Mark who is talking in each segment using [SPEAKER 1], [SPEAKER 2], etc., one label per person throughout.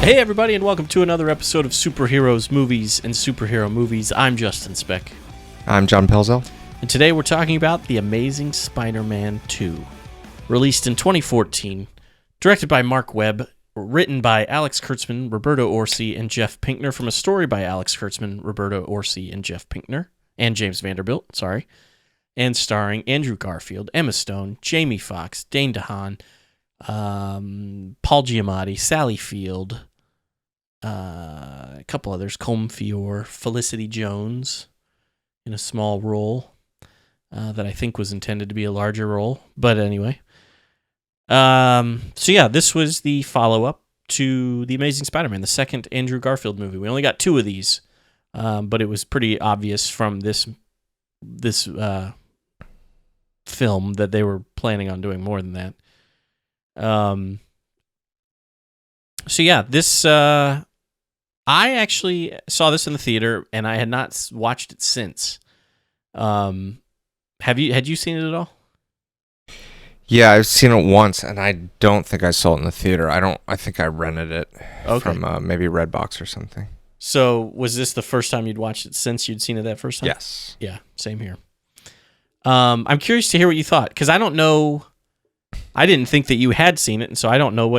[SPEAKER 1] Hey everybody, and welcome to another episode of Superheroes, Movies, and Superhero Movies. I'm Justin Speck.
[SPEAKER 2] I'm John Pelzel.
[SPEAKER 1] And today we're talking about The Amazing Spider-Man 2. Released in 2014, directed by Marc Webb, written by Alex Kurtzman, Roberto Orci, and Jeff Pinkner, from a story by Alex Kurtzman, Roberto Orci, and Jeff Pinkner, and James Vanderbilt, and starring Andrew Garfield, Emma Stone, Jamie Foxx, Dane Dehaan, Paul Giamatti, Sally Field, a couple others, Colm Feore, Felicity Jones in a small role that I think was intended to be a larger role. But anyway. This was the follow-up to The Amazing Spider-Man, the second Andrew Garfield movie. We only got two of these, but it was pretty obvious from this film that they were planning on doing more than that. I actually saw this in the theater, and I had not watched it since. Had you seen it at all?
[SPEAKER 2] Yeah, I've seen it once, and I don't think I saw it in the theater. I think I rented it from maybe Redbox or something.
[SPEAKER 1] So was this the first time you'd watched it since you'd seen it that first time?
[SPEAKER 2] Yes.
[SPEAKER 1] Yeah, same here. I'm curious to hear what you thought, because I don't know. I didn't think that you had seen it, and so I don't know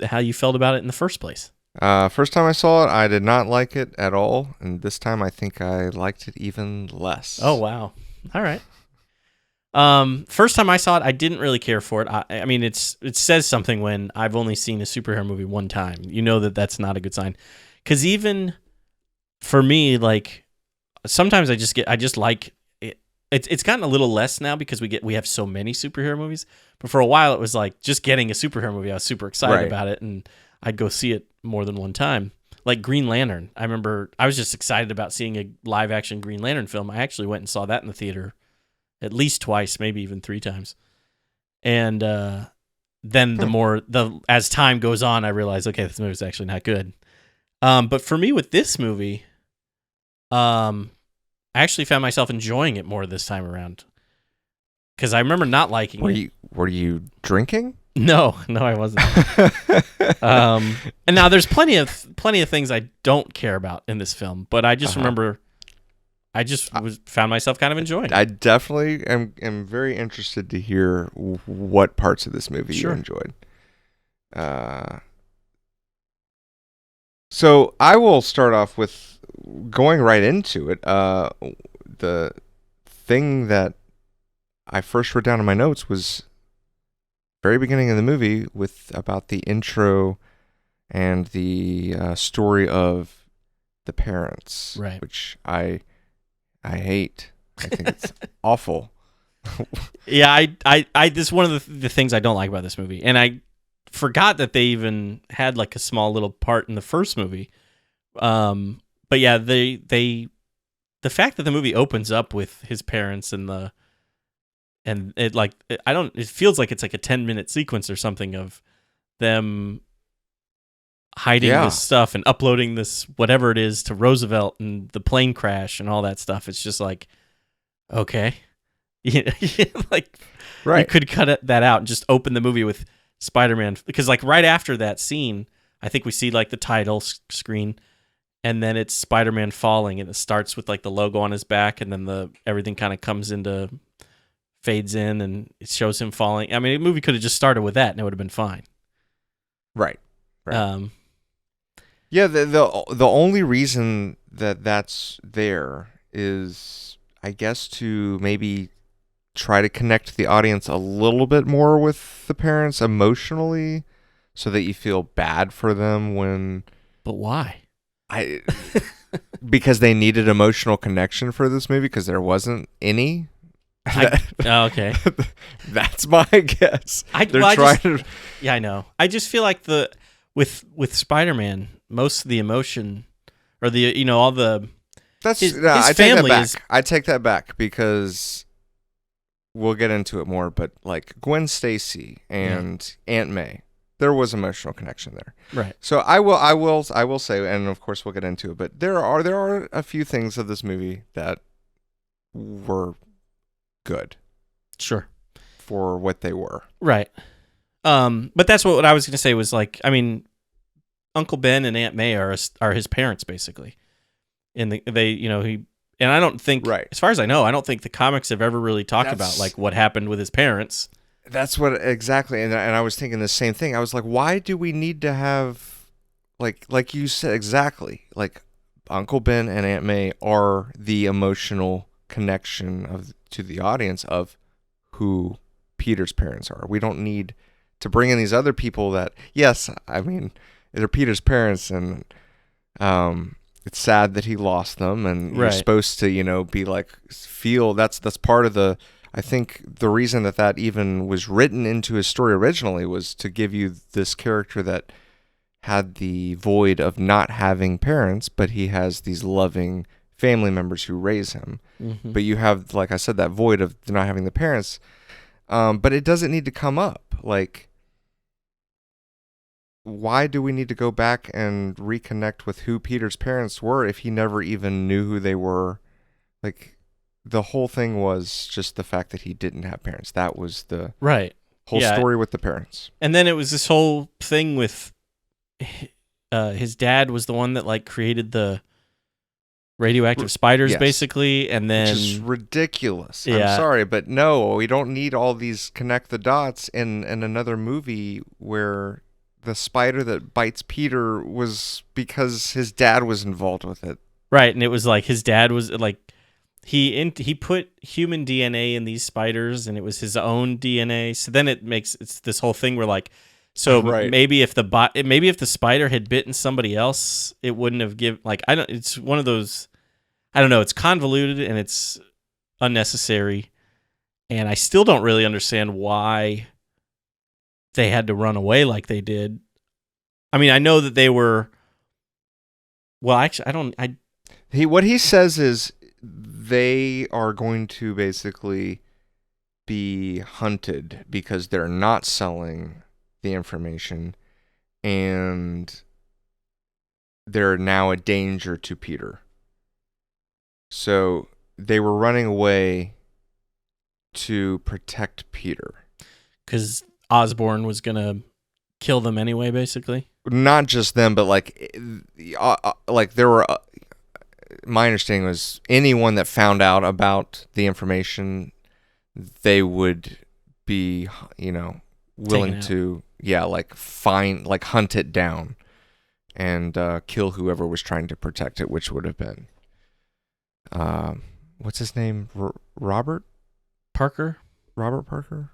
[SPEAKER 1] how you felt about it in the first place.
[SPEAKER 2] First time I saw it, I did not like it at all, and this time I think I liked it even less.
[SPEAKER 1] Oh, wow. All right. First time I saw it, I didn't really care for it. I mean, it says something when I've only seen a superhero movie one time. You know that's not a good sign. Because even for me, like, sometimes I just like it. It's gotten a little less now because we have so many superhero movies. But for a while, it was like just getting a superhero movie. I was super excited about it, and I'd go see it more than one time. Like Green Lantern. I remember I was just excited about seeing a live-action Green Lantern film. I actually went and saw that in the theater at least twice, maybe even three times. And then as time goes on, I realized, okay, this movie's actually not good. But for me with this movie, I actually found myself enjoying it more this time around. Because I remember not liking it.
[SPEAKER 2] Were you drinking?
[SPEAKER 1] No, I wasn't. And now there's plenty of things I don't care about in this film, but I just remember I just found myself kind of enjoying it.
[SPEAKER 2] I definitely am very interested to hear what parts of this movie you enjoyed. So I will start off with going right into it. The thing that I first wrote down in my notes was very beginning of the movie about the intro and the story of the parents,
[SPEAKER 1] right?
[SPEAKER 2] Which I hate. I think it's awful.
[SPEAKER 1] Yeah, I this is one of the things I don't like about this movie, and I forgot that they even had like a small little part in the first movie. But yeah, the fact that the movie opens up with his parents it feels like it's like a 10-minute sequence or something of them hiding this stuff and uploading this whatever it is to Roosevelt and the plane crash and all that stuff. It's just like, okay, like you could cut that out and just open the movie with Spider-Man, because like right after that scene, I think we see like the title screen, and then it's Spider-Man falling, and it starts with like the logo on his back, and then everything kind of fades in, and it shows him falling. I mean, the movie could have just started with that, and it would have been fine.
[SPEAKER 2] Right. Yeah. The only reason that's there is, I guess, to maybe try to connect the audience a little bit more with the parents emotionally, so that you feel bad for them when.
[SPEAKER 1] But why?
[SPEAKER 2] Because they needed emotional connection for this movie, because there wasn't any.
[SPEAKER 1] Okay.
[SPEAKER 2] That's my guess.
[SPEAKER 1] Yeah, I know. I just feel like with Spider-Man, most of the emotion, or all the his family is.
[SPEAKER 2] I take that back, because we'll get into it more. But like Gwen Stacy and Aunt May, there was emotional connection there.
[SPEAKER 1] Right.
[SPEAKER 2] So I will say, and of course we'll get into it, but there are a few things of this movie that were good.
[SPEAKER 1] Sure.
[SPEAKER 2] For what they were.
[SPEAKER 1] Right. But that's what I was going to say was, like, I mean, Uncle Ben and Aunt May are his parents basically. And and I don't think,
[SPEAKER 2] Right.
[SPEAKER 1] as far as I know, I don't think the comics have ever really talked about like what happened with his parents.
[SPEAKER 2] That's what exactly, and I was thinking the same thing. I was like, why do we need to have, like you said exactly, like Uncle Ben and Aunt May are the emotional connection to the audience of who Peter's parents are. We don't need to bring in these other people that, yes, I mean, they're Peter's parents, and it's sad that he lost them, and you're supposed to, be like, feel that's part of the. I think the reason that even was written into his story originally was to give you this character that had the void of not having parents, but he has these loving family members who raise him. Mm-hmm. But you have, like I said, that void of not having the parents. But it doesn't need to come up. Like, why do we need to go back and reconnect with who Peter's parents were if he never even knew who they were? Like, the whole thing was just the fact that he didn't have parents. That was the whole story with the parents.
[SPEAKER 1] And then it was this whole thing with his dad was the one that like created the radioactive spiders, basically, and then
[SPEAKER 2] which is ridiculous. Yeah. I'm sorry, but no, we don't need all these connect the dots in another movie where the spider that bites Peter was because his dad was involved with it.
[SPEAKER 1] Right, and it was like his dad was like he put human DNA in these spiders, and it was his own DNA. So then it's this whole thing where like, so maybe if the spider had bitten somebody else, it wouldn't have given like it's one of those, I don't know. It's convoluted and it's unnecessary, and I still don't really understand why they had to run away like they did. I mean, I know that they were. Well, actually, I don't.
[SPEAKER 2] What he says is they are going to basically be hunted because they're not selling the information, and they're now a danger to Peter. So they were running away to protect Peter. Because
[SPEAKER 1] Osborne was going to kill them anyway, basically?
[SPEAKER 2] Not just them, but like there were... my understanding was anyone that found out about the information, they would be, willing to, hunt it down and kill whoever was trying to protect it, which would have been, what's his name? Robert
[SPEAKER 1] Parker?
[SPEAKER 2] Robert Parker?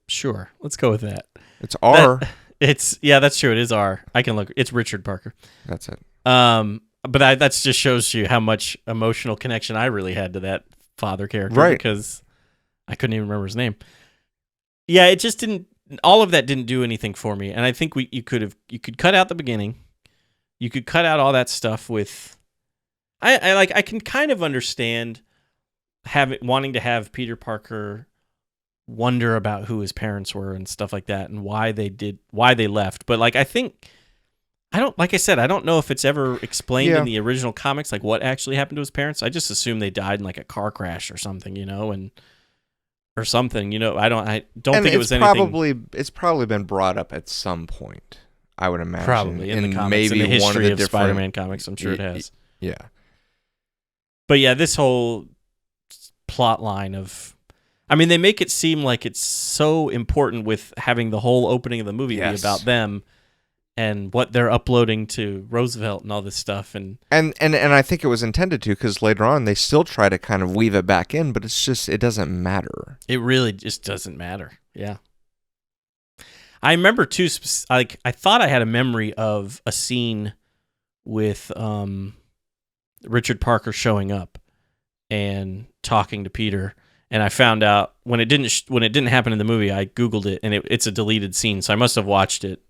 [SPEAKER 1] Sure. Let's go with that.
[SPEAKER 2] It's R.
[SPEAKER 1] That's true. It is R. I can look. It's Richard Parker.
[SPEAKER 2] That's it.
[SPEAKER 1] But that just shows you how much emotional connection I really had to that father character, right? Because I couldn't even remember his name. Yeah, it just didn't. All of that didn't do anything for me, and I think you could cut out the beginning. You could cut out all that stuff with. I can kind of understand wanting to have Peter Parker wonder about who his parents were and stuff like that, and why they left. But like, I think. Like I said, I don't know if it's ever explained in the original comics, like what actually happened to his parents. I just assume they died in like a car crash or something, or something, I don't think it was anything.
[SPEAKER 2] It's probably been brought up at some point, I would imagine.
[SPEAKER 1] Probably in the comics, maybe in the history of Spider-Man comics, I'm sure it has.
[SPEAKER 2] Yeah.
[SPEAKER 1] But yeah, this whole plot line of, I mean, they make it seem like it's so important with having the whole opening of the movie be about them. And what they're uploading to Roosevelt and all this stuff, and
[SPEAKER 2] I think it was intended to, because later on they still try to kind of weave it back in, but it doesn't matter.
[SPEAKER 1] It really just doesn't matter. Yeah, I remember too. Like I thought I had a memory of a scene with Richard Parker showing up and talking to Peter, and I found out when it didn't happen in the movie. I Googled it, and it's a deleted scene, so I must have watched it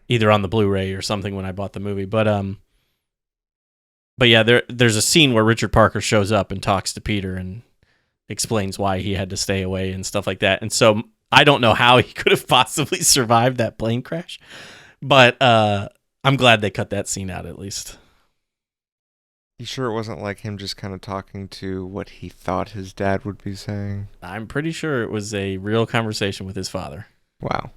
[SPEAKER 1] either on the Blu-ray or something when I bought the movie. But yeah, there's a scene where Richard Parker shows up and talks to Peter and explains why he had to stay away and stuff like that. And so I don't know how he could have possibly survived that plane crash, but I'm glad they cut that scene out at least.
[SPEAKER 2] You sure it wasn't like him just kind of talking to what he thought his dad would be saying?
[SPEAKER 1] I'm pretty sure it was a real conversation with his father.
[SPEAKER 2] Wow.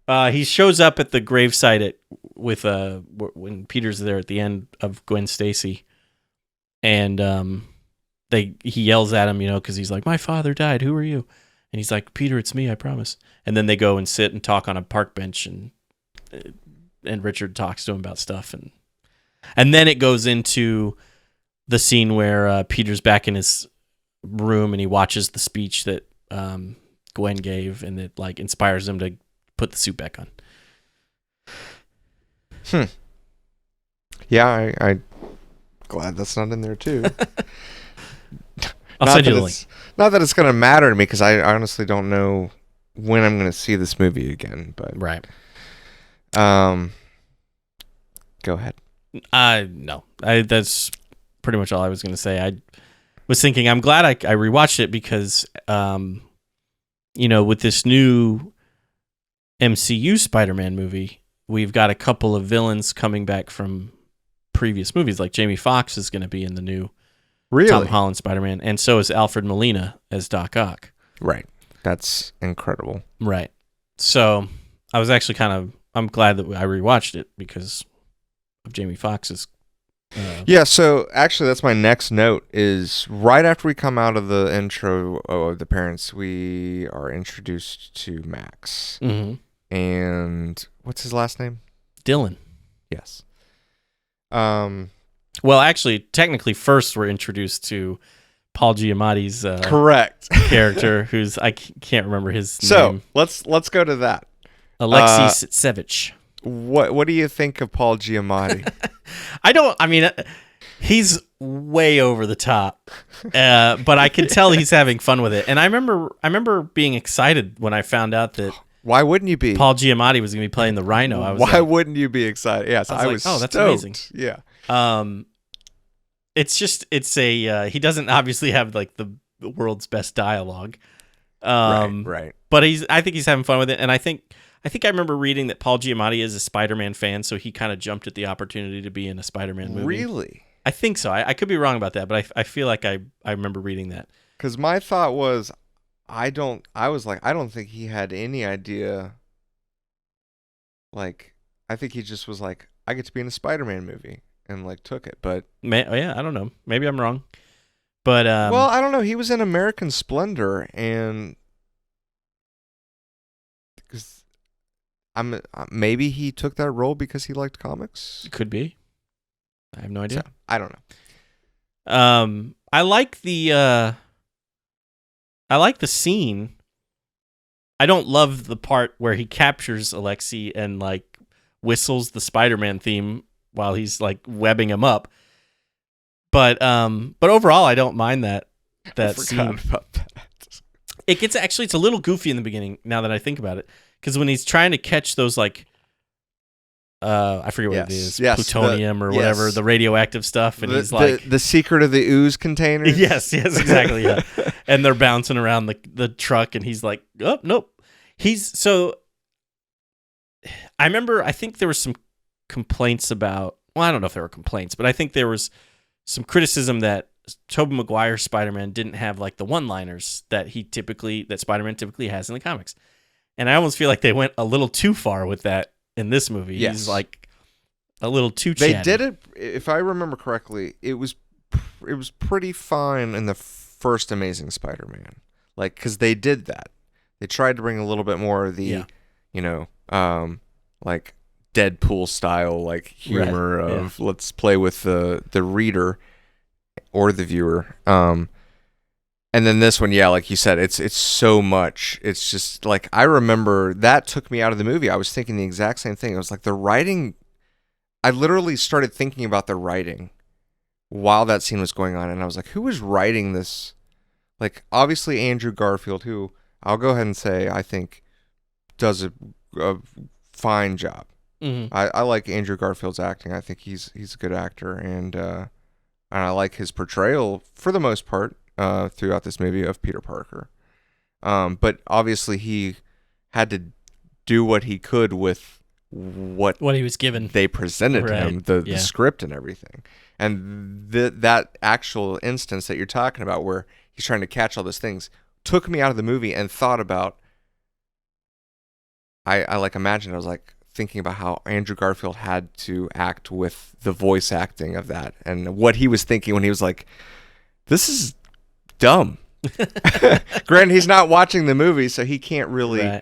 [SPEAKER 1] He shows up at the gravesite when Peter's there at the end of Gwen Stacy, and he yells at him, because he's like, "My father died. Who are you?" And he's like, "Peter, it's me. I promise." And then they go and sit and talk on a park bench, and Richard talks to him about stuff, and then it goes into the scene where Peter's back in his room and he watches the speech that Gwen gave, and it like inspires him to put the suit back on.
[SPEAKER 2] Yeah, I glad that's not in there too.
[SPEAKER 1] I'll send you the link.
[SPEAKER 2] Not that it's going to matter to me, because I honestly don't know when I'm going to see this movie again. But
[SPEAKER 1] right.
[SPEAKER 2] Go ahead.
[SPEAKER 1] No. That's pretty much all I was going to say. I was thinking I'm glad I rewatched it because, with this new MCU Spider-Man movie, we've got a couple of villains coming back from previous movies. Like Jamie Foxx is going to be in the new Tom Holland Spider-Man, and so is Alfred Molina as Doc Ock.
[SPEAKER 2] Right. That's incredible.
[SPEAKER 1] Right. So I was actually I'm glad that I rewatched it because of Jamie Foxx's.
[SPEAKER 2] Yeah, so actually that's my next note is right after we come out of the intro of the parents, we are introduced to Max.
[SPEAKER 1] Mm-hmm.
[SPEAKER 2] And what's his last name?
[SPEAKER 1] Dylan.
[SPEAKER 2] Yes.
[SPEAKER 1] Well, actually, technically, first we're introduced to Paul Giamatti's
[SPEAKER 2] correct
[SPEAKER 1] character, who's I can't remember his name.
[SPEAKER 2] So let's go to that.
[SPEAKER 1] Alexei Sitsevich.
[SPEAKER 2] What do you think of Paul Giamatti?
[SPEAKER 1] He's way over the top, but I can tell he's having fun with it. And I remember being excited when I found out that.
[SPEAKER 2] Why wouldn't you be?
[SPEAKER 1] Paul Giamatti was going to be playing the Rhino.
[SPEAKER 2] Why wouldn't you be excited? Yes, I was
[SPEAKER 1] oh, that's
[SPEAKER 2] stoked.
[SPEAKER 1] amazing.
[SPEAKER 2] Yeah.
[SPEAKER 1] It's a he doesn't obviously have like the world's best dialogue.
[SPEAKER 2] Right.
[SPEAKER 1] But I think he's having fun with it, and I think I remember reading that Paul Giamatti is a Spider-Man fan, so he kind of jumped at the opportunity to be in a Spider-Man movie.
[SPEAKER 2] Really?
[SPEAKER 1] I think so. I could be wrong about that, but I feel like I remember reading that.
[SPEAKER 2] Because my thought was, I don't think he had any idea. Like, I think he just was like, I get to be in a Spider-Man movie, and like took it. But
[SPEAKER 1] I don't know. Maybe I'm wrong. But
[SPEAKER 2] well, I don't know. He was in American Splendor, and because maybe he took that role because he liked comics.
[SPEAKER 1] Could be. I have no idea.
[SPEAKER 2] So, I don't know.
[SPEAKER 1] I like the scene. I don't love the part where he captures Alexei and like whistles the Spider-Man theme while he's like webbing him up. But overall, I don't mind that scene.
[SPEAKER 2] About that.
[SPEAKER 1] It's a little goofy in the beginning. Now that I think about it, because when he's trying to catch those like. I forget what it is, plutonium or whatever, the radioactive stuff, and he's like
[SPEAKER 2] the secret of the ooze container.
[SPEAKER 1] Yes, exactly, yeah. And they're bouncing around the truck, and he's like, "Oh, nope." I think there was some complaints about. Well, I don't know if there were complaints, but I think there was some criticism that Tobey Maguire's Spider-Man didn't have like the one-liners that Spider-Man typically has in the comics, and I almost feel like they went a little too far with that. In this movie,
[SPEAKER 2] yes.
[SPEAKER 1] He's like a little too chatty.
[SPEAKER 2] They did it, if I remember correctly, it was pretty fine in the first Amazing Spider-Man. Like, because they did that. They tried to bring a little bit more of the, like Deadpool style, like humor of let's play with the reader or the viewer. And then this one, yeah, like you said, it's so much. It's just like, I remember that took me out of the movie. I was thinking the exact same thing. I was like, the writing, I literally started thinking about the writing while that scene was going on. And I was like, who was writing this? Like, obviously Andrew Garfield, who I'll go ahead and say, I think does a fine job.
[SPEAKER 1] Mm-hmm.
[SPEAKER 2] I like Andrew Garfield's acting. I think he's a good actor. And I like his portrayal for the most part. Throughout this movie of Peter Parker. But obviously he had to do what he could with what
[SPEAKER 1] he was given.
[SPEAKER 2] They presented to him, the script and everything. And that actual instance that you're talking about where he's trying to catch all those things took me out of the movie and thought about I like imagined, I was like thinking about how Andrew Garfield had to act with the voice acting of that and what he was thinking when he was like, this is dumb. Granted, he's not watching the movie, so he can't really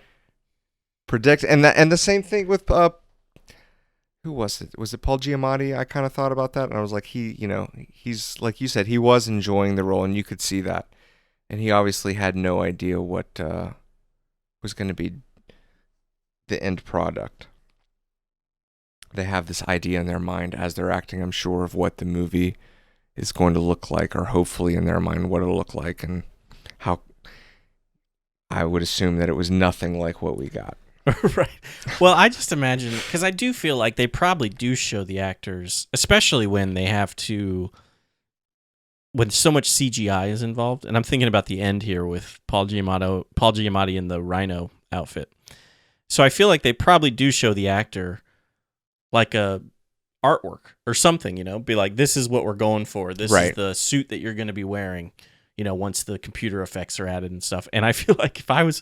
[SPEAKER 2] predict. And the same thing with who was it? Was it Paul Giamatti? I kind of thought about that, and I was like, he's like you said, he was enjoying the role, and you could see that. And he obviously had no idea what was going to be the end product. They have this idea in their mind as they're acting, I'm sure, of what the movie is going to look like, or hopefully in their mind what it'll look like, and how I would assume that it was nothing like what we got.
[SPEAKER 1] Right. Well, I just imagine, because I do feel like they probably do show the actors, especially when they have to, when so much CGI is involved. And I'm thinking about the end here with Paul Giamatti in the Rhino outfit. So I feel like they probably do show the actor like a artwork or something, be like, this is what we're going for. This is the suit that you're going to be wearing, once the computer effects are added and stuff. And I feel like if I was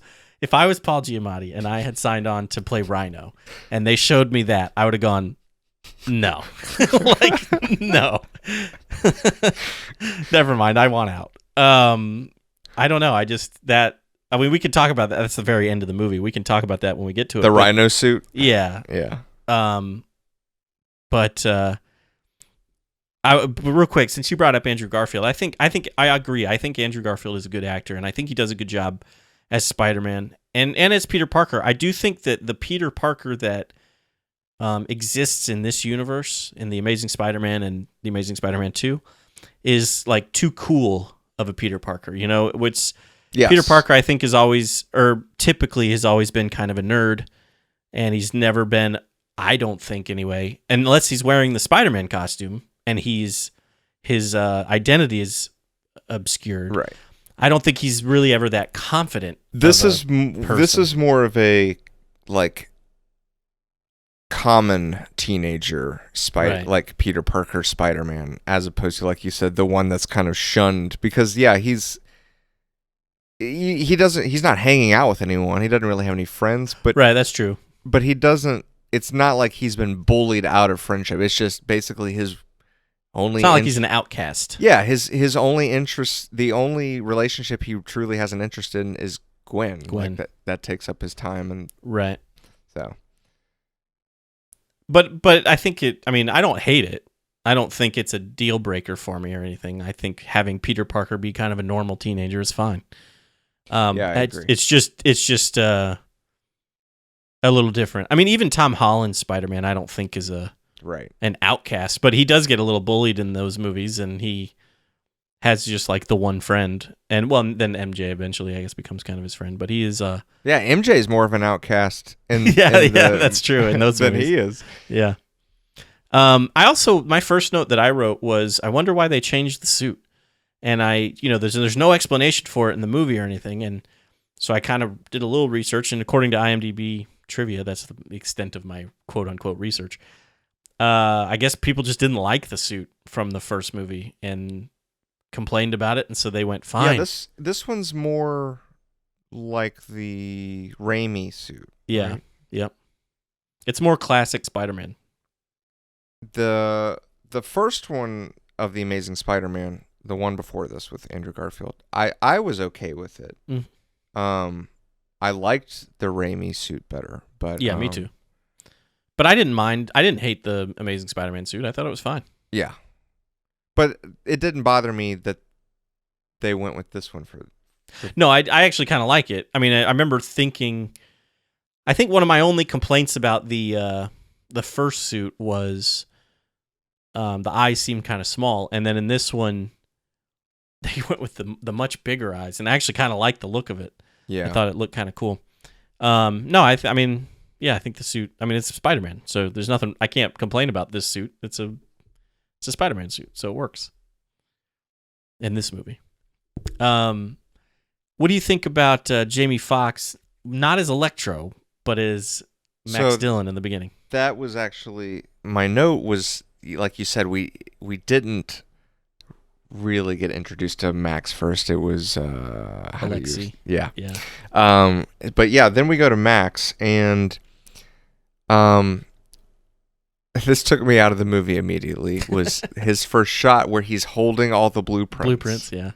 [SPEAKER 1] Paul Giamatti and I had signed on to play Rhino and they showed me that, I would have gone, no. Like, no. Never mind. I want out. I don't know. We could talk about that. That's the very end of the movie. We can talk about that when we get to it.
[SPEAKER 2] The Rhino suit?
[SPEAKER 1] Yeah.
[SPEAKER 2] Yeah.
[SPEAKER 1] But real quick, since you brought up Andrew Garfield, I think I agree. I think Andrew Garfield is a good actor, and I think he does a good job as Spider-Man and as Peter Parker. I do think that the Peter Parker that exists in this universe, in the Amazing Spider-Man and the Amazing Spider-Man 2, is like too cool of a Peter Parker. Which Peter Parker, I think, typically has always been kind of a nerd, and he's never been, I don't think anyway, unless he's wearing the Spider-Man costume and his identity is obscured.
[SPEAKER 2] Right.
[SPEAKER 1] I don't think he's really ever that confident.
[SPEAKER 2] This is more of a like common teenager like Peter Parker Spider-Man, as opposed to, like you said, the one that's kind of shunned because he's not hanging out with anyone. He doesn't really have any friends, but
[SPEAKER 1] right, that's true.
[SPEAKER 2] But he doesn't. It's not like he's been bullied out of friendship. It's just basically his only.
[SPEAKER 1] It's not like he's an outcast.
[SPEAKER 2] Yeah, his only interest, the only relationship he truly has an interest in is Gwen. Like that takes up his time and
[SPEAKER 1] right.
[SPEAKER 2] So.
[SPEAKER 1] But I think I don't hate it. I don't think it's a deal breaker for me or anything. I think having Peter Parker be kind of a normal teenager is fine.
[SPEAKER 2] I agree.
[SPEAKER 1] It's just a little different. I mean, even Tom Holland's Spider-Man, I don't think is an outcast, but he does get a little bullied in those movies, and he has just like the one friend, and then MJ eventually, I guess, becomes kind of his friend. But he is.
[SPEAKER 2] MJ is more of an outcast.
[SPEAKER 1] That's true. In those
[SPEAKER 2] than
[SPEAKER 1] movies,
[SPEAKER 2] he is.
[SPEAKER 1] Yeah. I also, my first note that I wrote was, I wonder why they changed the suit, and there's no explanation for it in the movie or anything, and so I kind of did a little research, and according to IMDb trivia, that's the extent of my quote unquote research. I guess people just didn't like the suit from the first movie and complained about it, and so they went fine.
[SPEAKER 2] Yeah, this one's more like the Raimi suit.
[SPEAKER 1] Yeah,
[SPEAKER 2] right?
[SPEAKER 1] Yep. It's more classic Spider-Man.
[SPEAKER 2] The first one of the Amazing Spider-Man, the one before this with Andrew Garfield, I was okay with it. I liked the Raimi suit better, but
[SPEAKER 1] yeah, me too. But I didn't mind. I didn't hate the Amazing Spider-Man suit. I thought it was fine.
[SPEAKER 2] Yeah, but it didn't bother me that they went with this one for.
[SPEAKER 1] No, I actually kind of like it. I mean, I remember thinking. I think one of my only complaints about the first suit was the eyes seemed kind of small, and then in this one, they went with the much bigger eyes, and I actually kind of liked the look of it.
[SPEAKER 2] Yeah,
[SPEAKER 1] I thought it looked kind of cool. No, I think the suit. I mean, it's Spider-Man, so there's nothing. I can't complain about this suit. It's a Spider-Man suit, so it works in this movie. What do you think about Jamie Foxx, not as Electro, but as Max Dillon in the beginning?
[SPEAKER 2] That was actually my note. Was like you said, we didn't really get introduced to Max first. It was
[SPEAKER 1] Alexi.
[SPEAKER 2] Yeah.
[SPEAKER 1] Yeah.
[SPEAKER 2] But yeah, then we go to Max, and this took me out of the movie immediately. Was his first shot where he's holding all the blueprints.
[SPEAKER 1] Blueprints, yeah.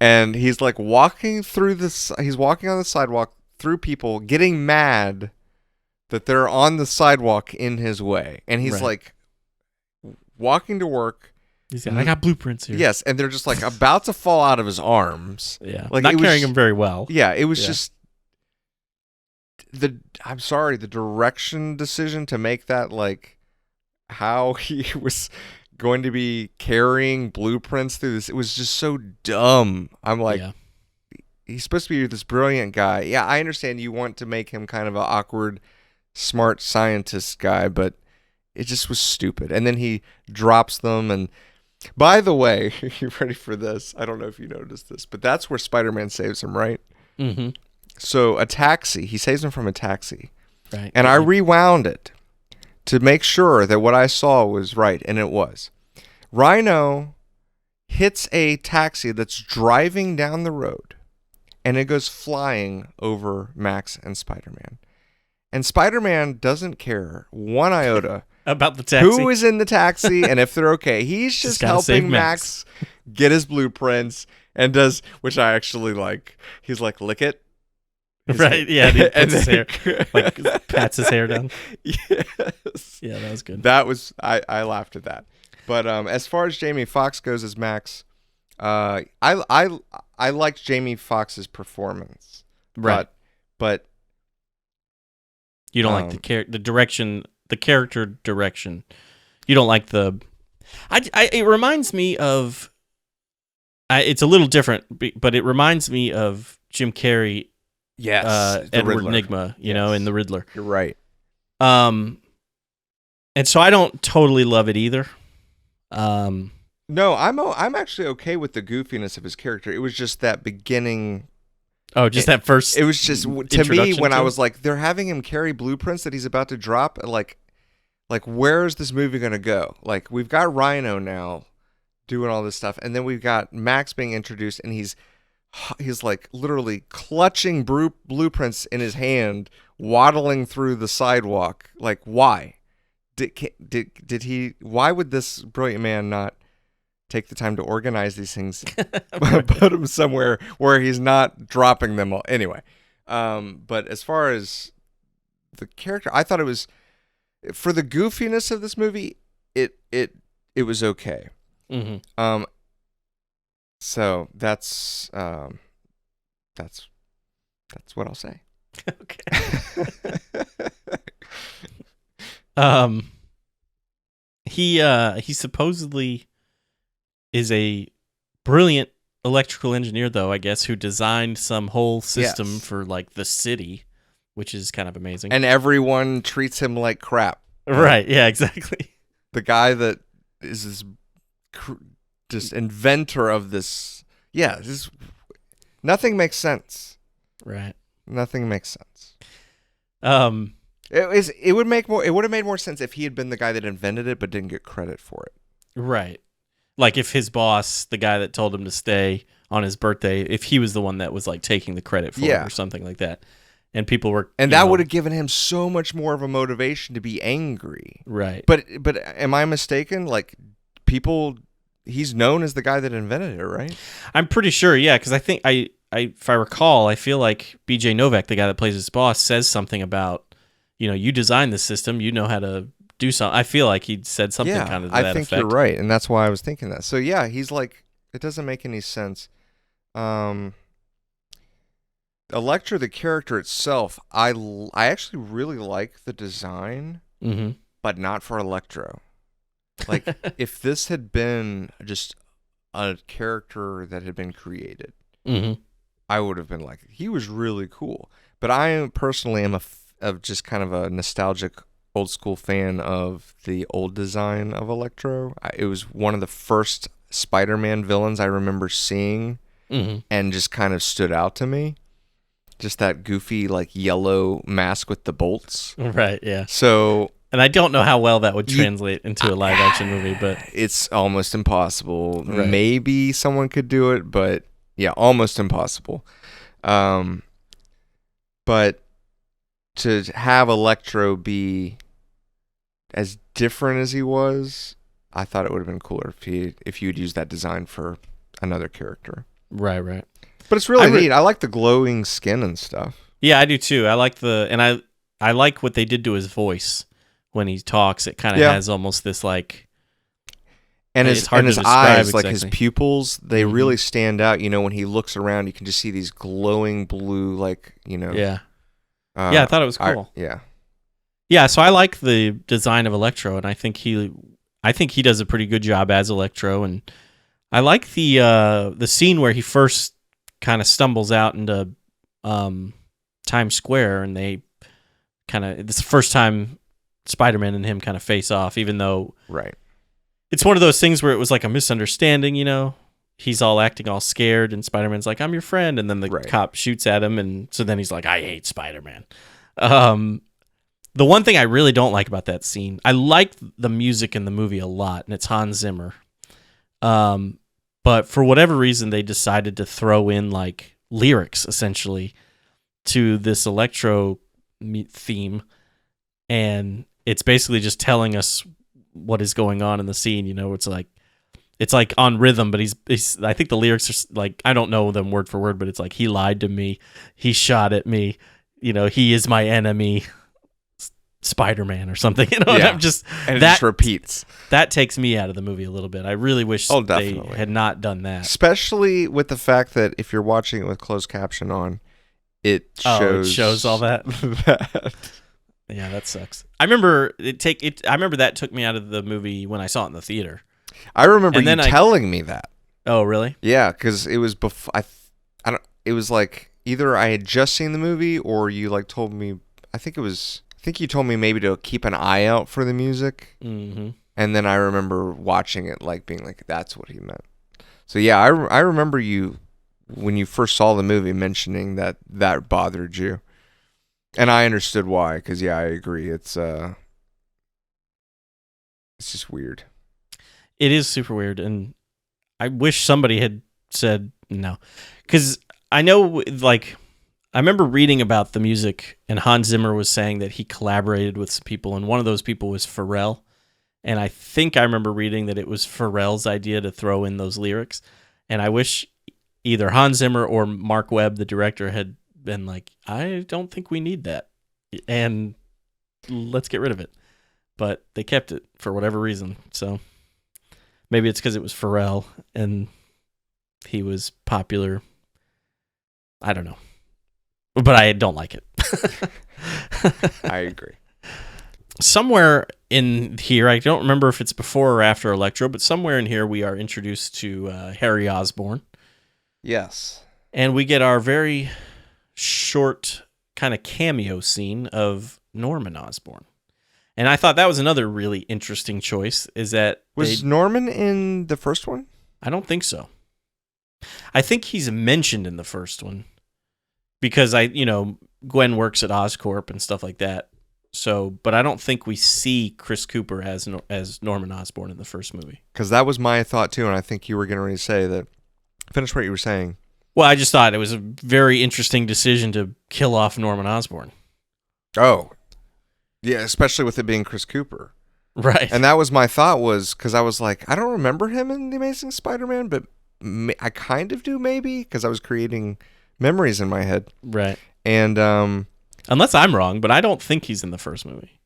[SPEAKER 2] And he's like walking through this. He's walking on the sidewalk through people, getting mad that they're on the sidewalk in his way, and he's like walking to work.
[SPEAKER 1] He's like, I got blueprints here.
[SPEAKER 2] Yes, and they're just like about to fall out of his arms.
[SPEAKER 1] Yeah,
[SPEAKER 2] like
[SPEAKER 1] not carrying him very well.
[SPEAKER 2] Yeah, it was just I'm sorry, the direction decision to make that like how he was going to be carrying blueprints through this. It was just so dumb. I'm like, he's supposed to be this brilliant guy. Yeah, I understand you want to make him kind of an awkward, smart scientist guy, but it just was stupid. And then he drops them. And by the way, you ready for this? I don't know if you noticed this, but that's where Spider-Man saves him, right?
[SPEAKER 1] Mm-hmm.
[SPEAKER 2] So a taxi, he saves him from a taxi.
[SPEAKER 1] Right.
[SPEAKER 2] And I rewound it to make sure that what I saw was right, and it was. Rhino hits a taxi that's driving down the road, and it goes flying over Max and Spider-Man. And Spider-Man doesn't care one iota
[SPEAKER 1] about the taxi,
[SPEAKER 2] who is in the taxi, and if they're okay. He's just helping Max get his blueprints, and does, which I actually like. He's like, lick it.
[SPEAKER 1] Right, yeah, and he puts his hair, like pats his hair down.
[SPEAKER 2] Yes.
[SPEAKER 1] Yeah, that was good.
[SPEAKER 2] That was, I laughed at that. But as far as Jamie Foxx goes as Max, I liked Jamie Foxx's performance.
[SPEAKER 1] Right.
[SPEAKER 2] But
[SPEAKER 1] you don't like the direction, the character direction. You don't like the it reminds me of it's a little different, but it reminds me of Jim Carrey.
[SPEAKER 2] Yes,
[SPEAKER 1] Edward Nygma, you know, in The Riddler.
[SPEAKER 2] You're right.
[SPEAKER 1] And so I don't totally love it either.
[SPEAKER 2] No, I'm actually okay with the goofiness of his character. It was just that beginning.
[SPEAKER 1] Oh, just that first.
[SPEAKER 2] It was just to me when I was like, they're having him carry blueprints that he's about to drop. Like where is this movie gonna go? Like we've got Rhino now doing all this stuff, and then we've got Max being introduced, and he's like literally clutching blueprints in his hand, waddling through the sidewalk. Like, why? Did he? Why would this brilliant man not take the time to organize these things, put them somewhere where he's not dropping them all? Anyway, but as far as the character, I thought it was, for the goofiness of this movie, it was okay.
[SPEAKER 1] Mm-hmm.
[SPEAKER 2] So that's what I'll say.
[SPEAKER 1] Okay. He supposedly is a brilliant electrical engineer, though, I guess, who designed some whole system for like the city, which is kind of amazing.
[SPEAKER 2] And everyone treats him like crap.
[SPEAKER 1] Right. Yeah, exactly.
[SPEAKER 2] The guy that is this just inventor of this. Yeah, nothing makes sense.
[SPEAKER 1] Right.
[SPEAKER 2] Nothing makes sense.
[SPEAKER 1] It
[SPEAKER 2] would have made more sense if he had been the guy that invented it but didn't get credit for it.
[SPEAKER 1] Right. Like if his boss, the guy that told him to stay on his birthday, if he was the one that was like taking the credit for it or something like that. And people were,
[SPEAKER 2] and that would have given him so much more of a motivation to be angry.
[SPEAKER 1] Right.
[SPEAKER 2] But am I mistaken? Like he's known as the guy that invented it, right?
[SPEAKER 1] I'm pretty sure, yeah, because I think if I recall, I feel like BJ Novak, the guy that plays his boss, says something about, you designed the system, you know how to do something. I feel like he said something kind of to that effect.
[SPEAKER 2] I think you're right, and that's why I was thinking that. So yeah, he's like, it doesn't make any sense. Electro, the character itself, I actually really like the design, but not for Electro. Like, if this had been just a character that had been created, I would have been like, he was really cool. But I personally am of just kind of a nostalgic old school fan of the old design of Electro. It was one of the first Spider-Man villains I remember seeing, and just kind of stood out to me. Just that goofy, like, yellow mask with the bolts.
[SPEAKER 1] Right, yeah.
[SPEAKER 2] So
[SPEAKER 1] And I don't know how well that would translate into a live action movie, but
[SPEAKER 2] it's almost impossible.
[SPEAKER 1] Right.
[SPEAKER 2] Maybe someone could do it, but yeah, almost impossible. But to have Electro be as different as he was, I thought it would have been cooler if you'd used that design for another character.
[SPEAKER 1] Right.
[SPEAKER 2] But it's really neat. I like the glowing skin and stuff.
[SPEAKER 1] Yeah, I do too. I like I like what they did to his voice when he talks. It kind of has almost this like,
[SPEAKER 2] and his eyes,
[SPEAKER 1] exactly.
[SPEAKER 2] like his pupils, they really stand out. You know, when he looks around, you can just see these glowing blue, like, you know.
[SPEAKER 1] Yeah. I thought it was cool. Yeah, so I like the design of Electro, and I think he does a pretty good job as Electro, and I like the scene where he first kind of stumbles out into Times Square, and they it's the first time Spider-Man and him kind of face off, even though it's one of those things where it was like a misunderstanding, you know. He's all acting all scared, and Spider-Man's like, "I'm your friend," and then the cop shoots at him, and so then he's like, "I hate Spider-Man." The one thing I really don't like about that scene, I like the music in the movie a lot, and it's Hans Zimmer. But for whatever reason, they decided to throw in like lyrics essentially to this Electro theme, and it's basically just telling us what is going on in the scene. You know, it's like on rhythm, but he's I think the lyrics are like, I don't know them word for word, but it's like, he lied to me, he shot at me, you know, he is my enemy, Spider-Man or something, you know. And I'm just,
[SPEAKER 2] and it just repeats.
[SPEAKER 1] That takes me out of the movie a little bit. I really wish they had not done that,
[SPEAKER 2] especially with the fact that if you're watching it with closed caption on, it shows
[SPEAKER 1] all that. Yeah, that sucks. I remember that took me out of the movie when I saw it in the theater.
[SPEAKER 2] I remember you telling me that.
[SPEAKER 1] Oh, really?
[SPEAKER 2] Yeah, because it was before. It was like either I had just seen the movie, or you like told me. I think you told me maybe to keep an eye out for the music.
[SPEAKER 1] Mm-hmm.
[SPEAKER 2] And then I remember watching it, like being like, "That's what he meant." So yeah, I remember you when you first saw the movie mentioning that bothered you, and I understood why. Because I agree. It's just weird.
[SPEAKER 1] It is super weird, and I wish somebody had said no. Because I know, like, I remember reading about the music, and Hans Zimmer was saying that he collaborated with some people, and one of those people was Pharrell. And I think I remember reading that it was Pharrell's idea to throw in those lyrics. And I wish either Hans Zimmer or Marc Webb, the director, had been like, I don't think we need that, and let's get rid of it. But they kept it for whatever reason, so... Maybe it's because it was Pharrell and he was popular. I don't know. But I don't like it.
[SPEAKER 2] I agree.
[SPEAKER 1] Somewhere in here, I don't remember if it's before or after Electro, but somewhere in here we are introduced to Harry Osborn.
[SPEAKER 2] Yes.
[SPEAKER 1] And we get our very short kind of cameo scene of Norman Osborn. And I thought that was another really interesting choice, is that...
[SPEAKER 2] Was Norman in the first one?
[SPEAKER 1] I don't think so. I think he's mentioned in the first one because Gwen works at Oscorp and stuff like that. So, but I don't think we see Chris Cooper as Norman Osborn in the first movie.
[SPEAKER 2] Because that was my thought too, and I think you were going to say that. Finish what you were saying.
[SPEAKER 1] Well, I just thought it was a very interesting decision to kill off Norman Osborn.
[SPEAKER 2] Oh, yeah, especially with it being Chris Cooper.
[SPEAKER 1] Right.
[SPEAKER 2] And that was my thought, was because I was like, I don't remember him in The Amazing Spider-Man, but I kind of do maybe, because I was creating memories in my head.
[SPEAKER 1] Right.
[SPEAKER 2] And
[SPEAKER 1] unless I'm wrong, but I don't think he's in the first movie.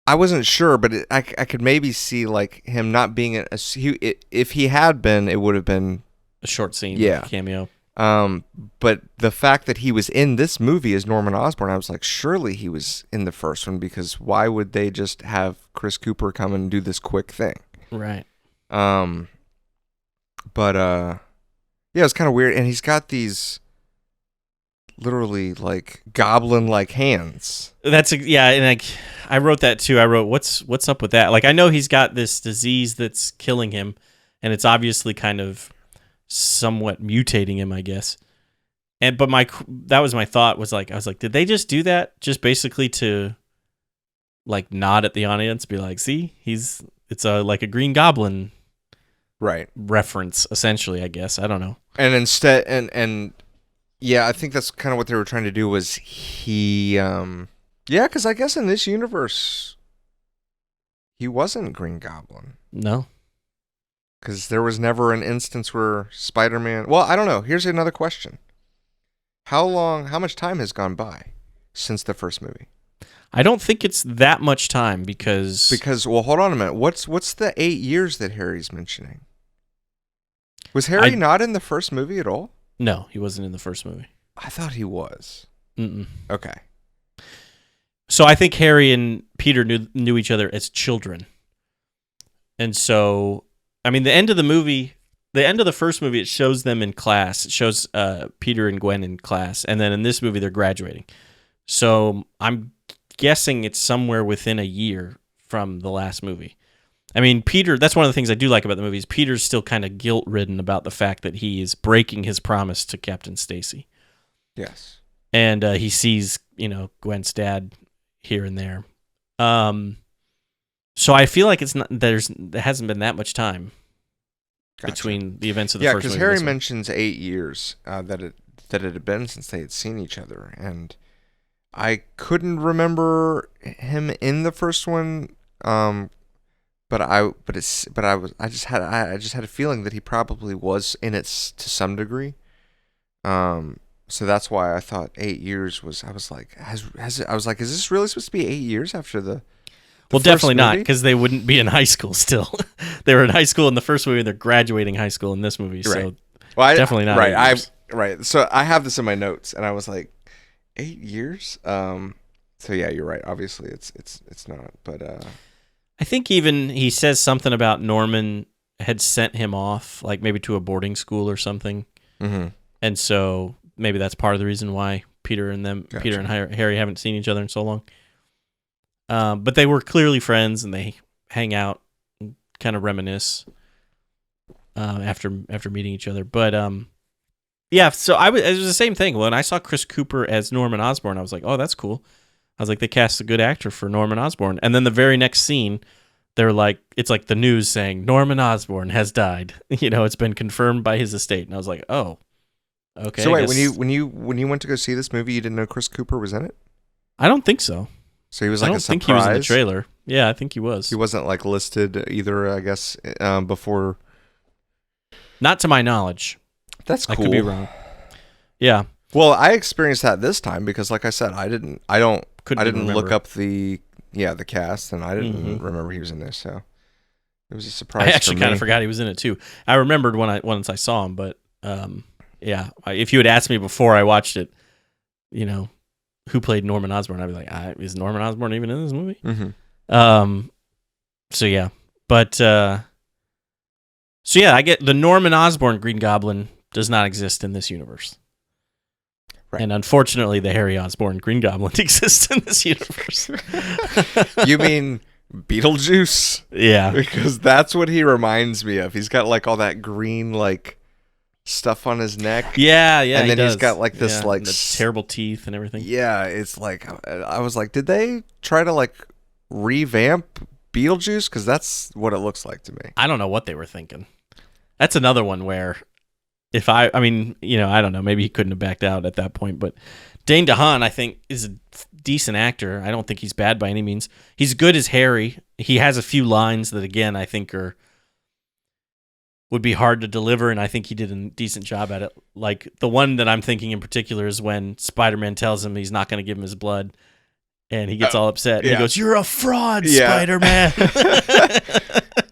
[SPEAKER 2] I wasn't sure, but I could maybe see like him not being if he had been, it would have been
[SPEAKER 1] a short scene,
[SPEAKER 2] yeah,
[SPEAKER 1] cameo.
[SPEAKER 2] But the fact that he was in this movie as Norman Osborn, I was like, surely he was in the first one, because why would they just have Chris Cooper come and do this quick thing?
[SPEAKER 1] Right.
[SPEAKER 2] But yeah, it's kind of weird, and he's got these literally like goblin-like hands.
[SPEAKER 1] And I wrote that too. I wrote, what's up with that? Like, I know he's got this disease that's killing him, and it's obviously kind of somewhat mutating him, I guess. But that was my thought, was like, I was like, did they just do that just basically to like nod at the audience, be like, see, it's like a Green Goblin
[SPEAKER 2] Right.
[SPEAKER 1] reference, essentially, I guess. I don't know.
[SPEAKER 2] And instead, and yeah, I think that's kind of what they were trying to do was because I guess in this universe, he wasn't Green Goblin.
[SPEAKER 1] No.
[SPEAKER 2] Because there was never an instance where Spider-Man... Well, I don't know. Here's another question. How much time has gone by since the first movie?
[SPEAKER 1] I don't think it's that much time because...
[SPEAKER 2] Well, hold on a minute. What's the 8 years that Harry's mentioning? Was Harry not in the first movie at all?
[SPEAKER 1] No, he wasn't in the first movie.
[SPEAKER 2] I thought he was.
[SPEAKER 1] Mm-mm.
[SPEAKER 2] Okay.
[SPEAKER 1] So I think Harry and Peter knew each other as children. And so, I mean, the end of the first movie, it shows them in class. It shows Peter and Gwen in class. And then in this movie, they're graduating. So I'm guessing it's somewhere within a year from the last movie. I mean, Peter, that's one of the things I do like about the movies. Peter's still kind of guilt-ridden about the fact that he is breaking his promise to Captain Stacy.
[SPEAKER 2] Yes.
[SPEAKER 1] And he sees, Gwen's dad here and there. So I feel like there hasn't been that much time between the events of the first movie.
[SPEAKER 2] Yeah, because Harry mentions 8 years that it had been since they had seen each other, and I couldn't remember him in the first one. But I just had a feeling that he probably was in it to some degree. So that's why I thought 8 years was. I was like, is this really supposed to be 8 years after the?
[SPEAKER 1] Well, definitely not, because they wouldn't be in high school still. They were in high school in the first movie, and they're graduating high school in this movie. So definitely not.
[SPEAKER 2] Right, right. So I have this in my notes, and I was like, 8 years. So yeah, you're right. Obviously, it's not. But
[SPEAKER 1] I think even he says something about Norman had sent him off, like maybe to a boarding school or something.
[SPEAKER 2] Mm-hmm.
[SPEAKER 1] And so maybe that's part of the reason why Peter and Harry haven't seen each other in so long. But they were clearly friends, and they hang out and kind of reminisce after meeting each other. But yeah, so it was the same thing. When I saw Chris Cooper as Norman Osborn, I was like, oh, that's cool. I was like, they cast a good actor for Norman Osborn. And then the very next scene, they're like, it's like the news saying Norman Osborn has died. It's been confirmed by his estate. And I was like, oh, okay.
[SPEAKER 2] So wait, when you went to go see this movie, you didn't know Chris Cooper was in it?
[SPEAKER 1] I don't think so.
[SPEAKER 2] So he was like a surprise?
[SPEAKER 1] I don't think he was in the trailer. Yeah, I think he was.
[SPEAKER 2] He wasn't like listed either, I guess, before.
[SPEAKER 1] Not to my knowledge.
[SPEAKER 2] That's cool.
[SPEAKER 1] I could be wrong. Yeah.
[SPEAKER 2] Well, I experienced that this time because, like I said, I didn't look up the cast, and I didn't remember he was in this, so it was a surprise.
[SPEAKER 1] I actually kind of forgot he was in it too. I remembered once I saw him, but yeah, if you had asked me before I watched it, who played Norman Osborn, I'd be like, is Norman Osborn even in this movie?
[SPEAKER 2] Mm-hmm.
[SPEAKER 1] So yeah, but so yeah, I get the Norman Osborn Green Goblin does not exist in this universe. Right. And unfortunately, the Harry Osborn Green Goblin exists in this universe.
[SPEAKER 2] You mean Beetlejuice?
[SPEAKER 1] Yeah.
[SPEAKER 2] Because that's what he reminds me of. He's got like all that green like stuff on his neck.
[SPEAKER 1] Yeah.
[SPEAKER 2] And then he's got like this like
[SPEAKER 1] the terrible teeth and everything.
[SPEAKER 2] Yeah, it's like I was like, did they try to like revamp Beetlejuice? Because that's what it looks like to me.
[SPEAKER 1] I don't know what they were thinking. That's another one where I don't know, maybe he couldn't have backed out at that point, but Dane Dehaan, I think, is a decent actor. I don't think he's bad by any means. He's good as Harry. He has a few lines that, again, I think would be hard to deliver, and I think he did a decent job at it. Like, the one that I'm thinking in particular is when Spider-Man tells him he's not going to give him his blood, and he gets all upset. Yeah. And he goes, "You're a fraud, Spider-Man."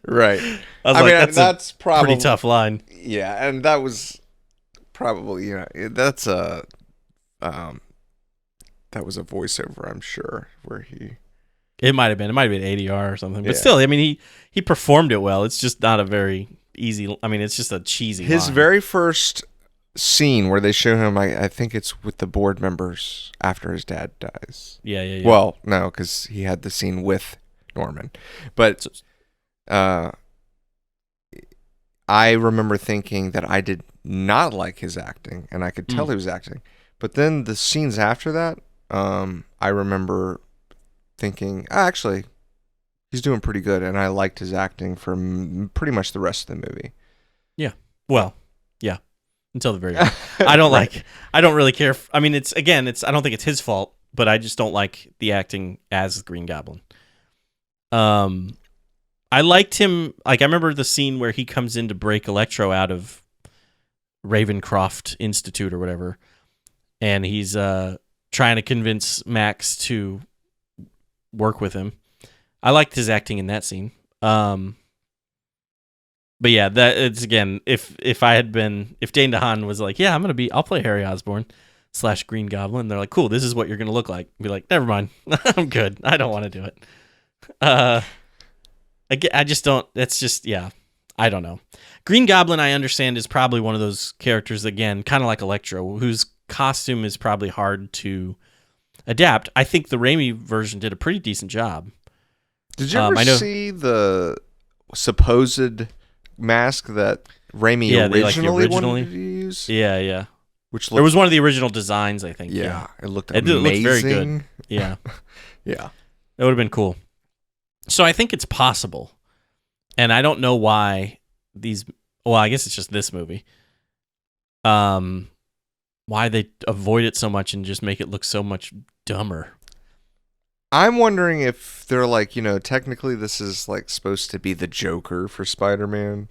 [SPEAKER 2] Right.
[SPEAKER 1] I mean, that's probably pretty tough line.
[SPEAKER 2] Yeah, and that was probably, that was a voiceover, I'm sure, where he...
[SPEAKER 1] It might have been ADR or something. But still, I mean, he performed it well. It's just not a very easy... I mean, it's just a cheesy
[SPEAKER 2] His
[SPEAKER 1] line.
[SPEAKER 2] very first scene where they show him, I think it's with the board members after his dad dies.
[SPEAKER 1] Yeah.
[SPEAKER 2] Well, no, because he had the scene with Norman. But... I remember thinking that I did not like his acting, and I could tell he was acting. But then the scenes after that, I remember thinking, actually, he's doing pretty good, and I liked his acting for pretty much the rest of the movie.
[SPEAKER 1] Yeah. Well, yeah. Until the very end. I don't
[SPEAKER 2] Right.
[SPEAKER 1] I don't really care. I mean, I don't think it's his fault, but I just don't like the acting as Green Goblin. I liked him. Like, I remember the scene where he comes in to break Electro out of Ravencroft Institute or whatever, and he's trying to convince Max to work with him. I liked his acting in that scene. But yeah, that it's again, if Dane DeHaan was like, yeah, I'll play Harry Osborn / Green Goblin, they're like, cool, this is what you're gonna look like. I'd be like, never mind, I'm good. I don't want to do it. I just don't. That's just, yeah. I don't know. Green Goblin, I understand, is probably one of those characters, again, kind of like Electro, whose costume is probably hard to adapt. I think the Raimi version did a pretty decent job.
[SPEAKER 2] Did you ever see the supposed mask that Raimi originally wanted to use?
[SPEAKER 1] Yeah, yeah.
[SPEAKER 2] There
[SPEAKER 1] was one of the original designs, I think.
[SPEAKER 2] Yeah. It looked amazing.
[SPEAKER 1] It looked very good. Yeah.
[SPEAKER 2] Yeah.
[SPEAKER 1] It would have been cool. So I think it's possible. And I don't know why I guess it's just this movie. Why they avoid it so much and just make it look so much dumber.
[SPEAKER 2] I'm wondering if they're like, technically this is like supposed to be the Joker for Spider-Man,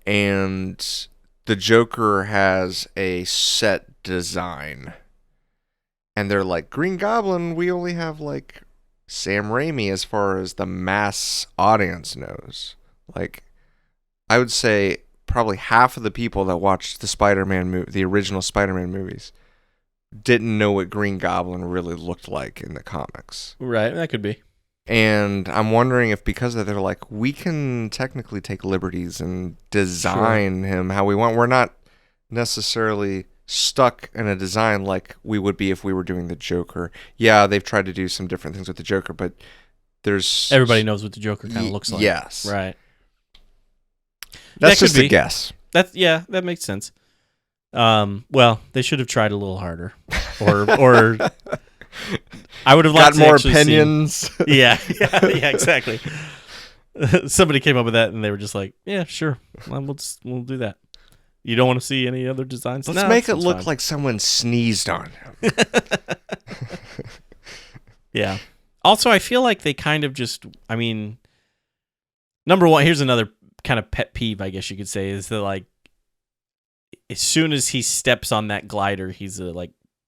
[SPEAKER 2] and the Joker has a set design, and they're like, Green Goblin, we only have like Sam Raimi as far as the mass audience knows. Like, I would say probably half of the people that watched the original Spider-Man movies didn't know what Green Goblin really looked like in the comics.
[SPEAKER 1] Right, that could be.
[SPEAKER 2] And I'm wondering if because of that, they're like, we can technically take liberties and design him how we want. We're not necessarily stuck in a design like we would be if we were doing the Joker. Yeah, they've tried to do some different things with the Joker, but
[SPEAKER 1] everybody knows what the Joker kind of looks like.
[SPEAKER 2] Yes.
[SPEAKER 1] Right.
[SPEAKER 2] That's just a guess.
[SPEAKER 1] That makes sense. Well, they should have tried a little harder, or I would have liked
[SPEAKER 2] got more opinions.
[SPEAKER 1] Yeah, exactly. Somebody came up with that, and they were just like, "Yeah, sure, we'll do that." You don't want to see any other designs?
[SPEAKER 2] Let's make it look like someone sneezed on him.
[SPEAKER 1] Yeah. Also, I feel like they kind of just. I mean, number one, here's another kind of pet peeve, I guess you could say, is that like, as soon as he steps on that glider, he's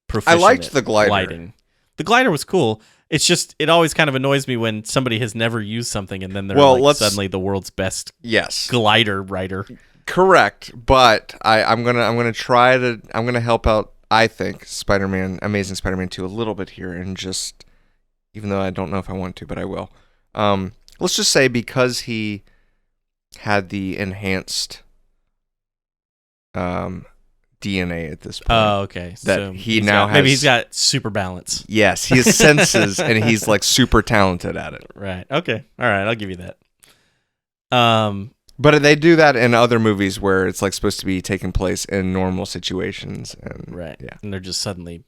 [SPEAKER 1] proficient.
[SPEAKER 2] I liked the glider.
[SPEAKER 1] Gliding. The glider was cool. It's just, it always kind of annoys me when somebody has never used something and then they're suddenly the world's best glider rider.
[SPEAKER 2] Correct, but I'm gonna help out. I think Amazing Spider-Man 2 a little bit here, and just, even though I don't know if I want to, but I will. Let's just say because he had the enhanced DNA at this point.
[SPEAKER 1] Oh, okay.
[SPEAKER 2] That
[SPEAKER 1] so
[SPEAKER 2] he now has.
[SPEAKER 1] Maybe he's got super balance.
[SPEAKER 2] Yes, he has senses, and he's like super talented at it.
[SPEAKER 1] Right. Okay. All right. I'll give you that.
[SPEAKER 2] But they do that in other movies where it's like supposed to be taking place in normal situations, and
[SPEAKER 1] right.
[SPEAKER 2] Yeah,
[SPEAKER 1] and they're just suddenly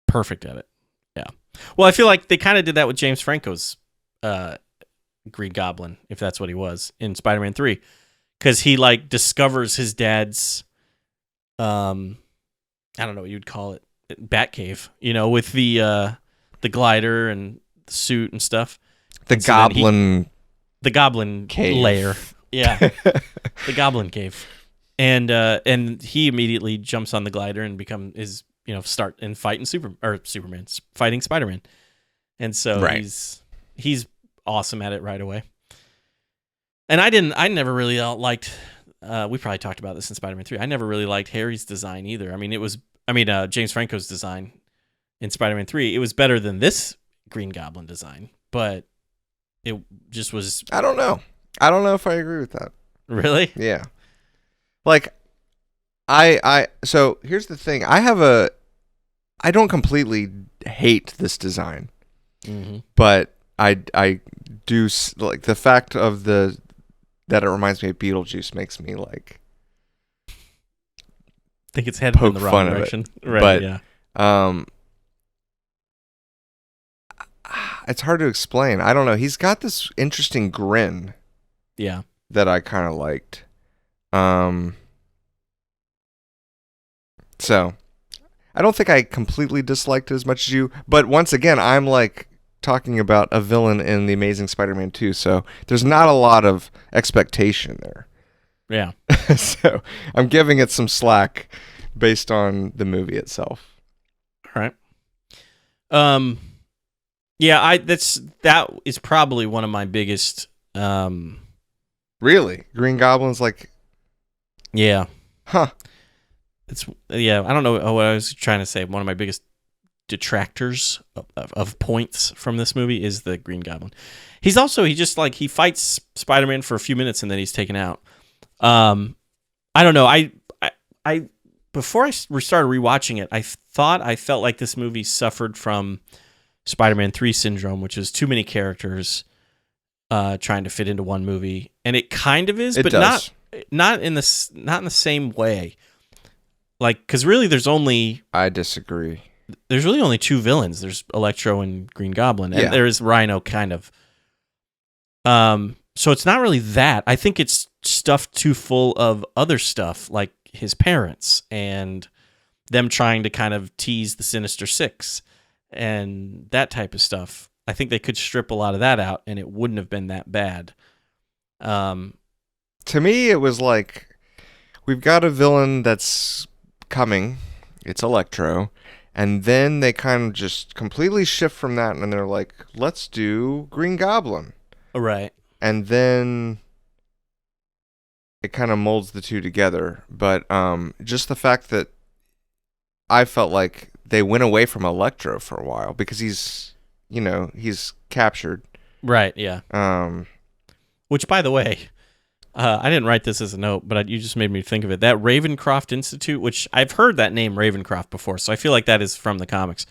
[SPEAKER 1] perfect at it. Yeah. Well, I feel like they kind of did that with James Franco's Green Goblin, if that's what he was, in Spider-Man 3. Because he like discovers his dad's, I don't know what you'd call it, Batcave, with the glider and the suit and stuff.
[SPEAKER 2] The
[SPEAKER 1] Goblin
[SPEAKER 2] cave
[SPEAKER 1] lair, yeah, the Goblin cave, and he immediately jumps on the glider and start and fighting Superman, fighting Spider-Man, and so he's awesome at it right away. And I never really liked, we probably talked about this in Spider-Man 3. I never really liked Harry's design either. I mean, James Franco's design in Spider-Man 3. It was better than this Green Goblin design, but it just was.
[SPEAKER 2] I don't know if I agree with that.
[SPEAKER 1] Really?
[SPEAKER 2] Yeah. Like, so here's the thing. I don't completely hate this design, but I do like the fact of that it reminds me of Beetlejuice makes me like
[SPEAKER 1] think it's headed in the wrong direction. Right,
[SPEAKER 2] but,
[SPEAKER 1] yeah.
[SPEAKER 2] it's hard to explain. I don't know. He's got this interesting grin.
[SPEAKER 1] Yeah.
[SPEAKER 2] That I kind of liked. So I don't think I completely disliked it as much as you, but once again, I'm like talking about a villain in The Amazing Spider-Man 2, so there's not a lot of expectation there.
[SPEAKER 1] Yeah.
[SPEAKER 2] So I'm giving it some slack based on the movie itself.
[SPEAKER 1] All right. Yeah, that is probably one of my biggest.
[SPEAKER 2] Really, Green Goblin's like.
[SPEAKER 1] Yeah.
[SPEAKER 2] Huh.
[SPEAKER 1] I don't know what I was trying to say. One of my biggest detractors of points from this movie is the Green Goblin. He fights Spider-Man for a few minutes and then he's taken out. I don't know. I before I started rewatching it, I felt like this movie suffered from Spider-Man 3 syndrome, which is too many characters trying to fit into one movie, and it kind of is, but not in the same way. Like, because really,
[SPEAKER 2] I disagree.
[SPEAKER 1] There's really only two villains. There's Electro and Green Goblin, and there is Rhino, kind of. So it's not really that. I think it's stuffed too full of other stuff, like his parents and them trying to kind of tease the Sinister Six and that type of stuff. I think they could strip a lot of that out, and it wouldn't have been that bad.
[SPEAKER 2] To me, it was like, we've got a villain that's coming. It's Electro. And then they kind of just completely shift from that, and they're like, let's do Green Goblin.
[SPEAKER 1] Right.
[SPEAKER 2] And then it kind of molds the two together. But just the fact that I felt like they went away from Electro for a while because he's captured.
[SPEAKER 1] Right, yeah. Which, by the way, I didn't write this as a note, but you just made me think of it. That Ravencroft Institute, which I've heard that name Ravencroft before, so I feel like that is from the comics.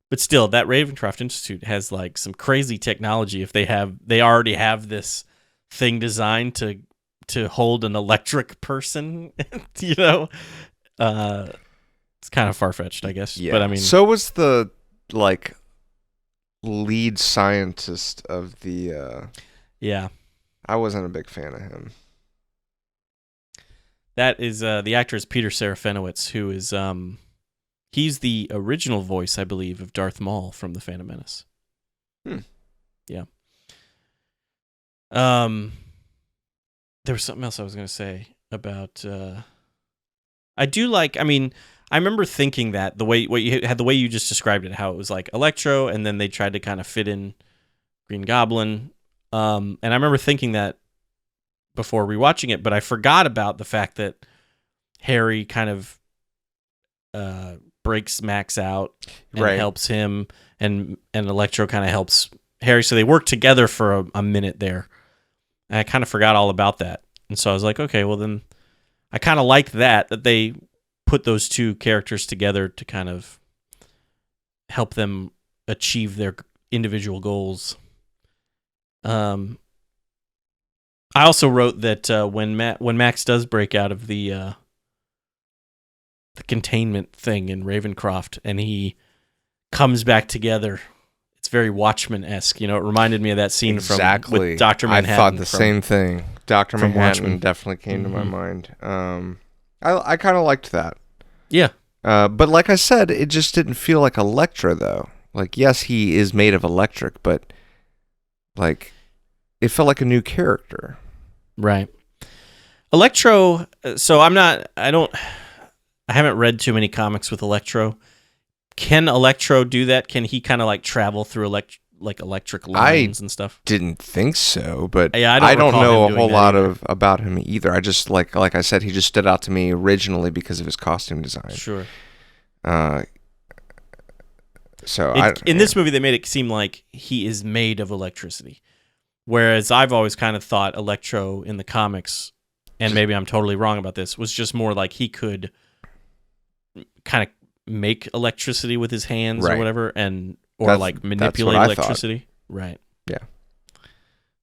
[SPEAKER 1] But still, that Ravencroft Institute has like some crazy technology. If they already have this thing designed to hold an electric person, it's kind of far-fetched, I guess.
[SPEAKER 2] Yeah.
[SPEAKER 1] But I mean,
[SPEAKER 2] so was the lead scientist of the.
[SPEAKER 1] Yeah.
[SPEAKER 2] I wasn't a big fan of him.
[SPEAKER 1] That is the actor is Peter Serafinowicz, who is he's the original voice, I believe, of Darth Maul from The Phantom Menace. Yeah. There was something else I was going to say about. I do like. I mean, I remember thinking that the way you just described it, how it was like Electro, and then they tried to kind of fit in Green Goblin. And I remember thinking that before rewatching it, but I forgot about the fact that Harry kind of breaks Max out and helps him, and Electro kind of helps Harry. So they work together for a minute there. And I kind of forgot all about that. And so I was like, okay, well then I kind of liked that they put those two characters together to kind of help them achieve their individual goals. I also wrote that when Max does break out of the containment thing in Ravencroft and he comes back together, it's very Watchmen-esque. It reminded me of that scene with Dr. Manhattan.
[SPEAKER 2] I thought the same thing. Dr. Manhattan Watchmen definitely came to my mind. I kind of liked that.
[SPEAKER 1] Yeah.
[SPEAKER 2] But like I said, it just didn't feel like Electro, though. Like, yes, he is made of electric, but like, it felt like a new character.
[SPEAKER 1] Right. Electro, so I haven't read too many comics with Electro. Can Electro do that? Can he kind of like travel through electric lines and stuff?
[SPEAKER 2] Didn't think so, but
[SPEAKER 1] yeah,
[SPEAKER 2] I don't know a whole lot about him either. I just like I said, he just stood out to me originally because of his costume design.
[SPEAKER 1] Sure. In this movie, they made it seem like he is made of electricity. Whereas I've always kind of thought Electro in the comics, and maybe I'm totally wrong about this, was just more like he could kind of make electricity with his hands or whatever, or manipulate electricity. Right.
[SPEAKER 2] Yeah.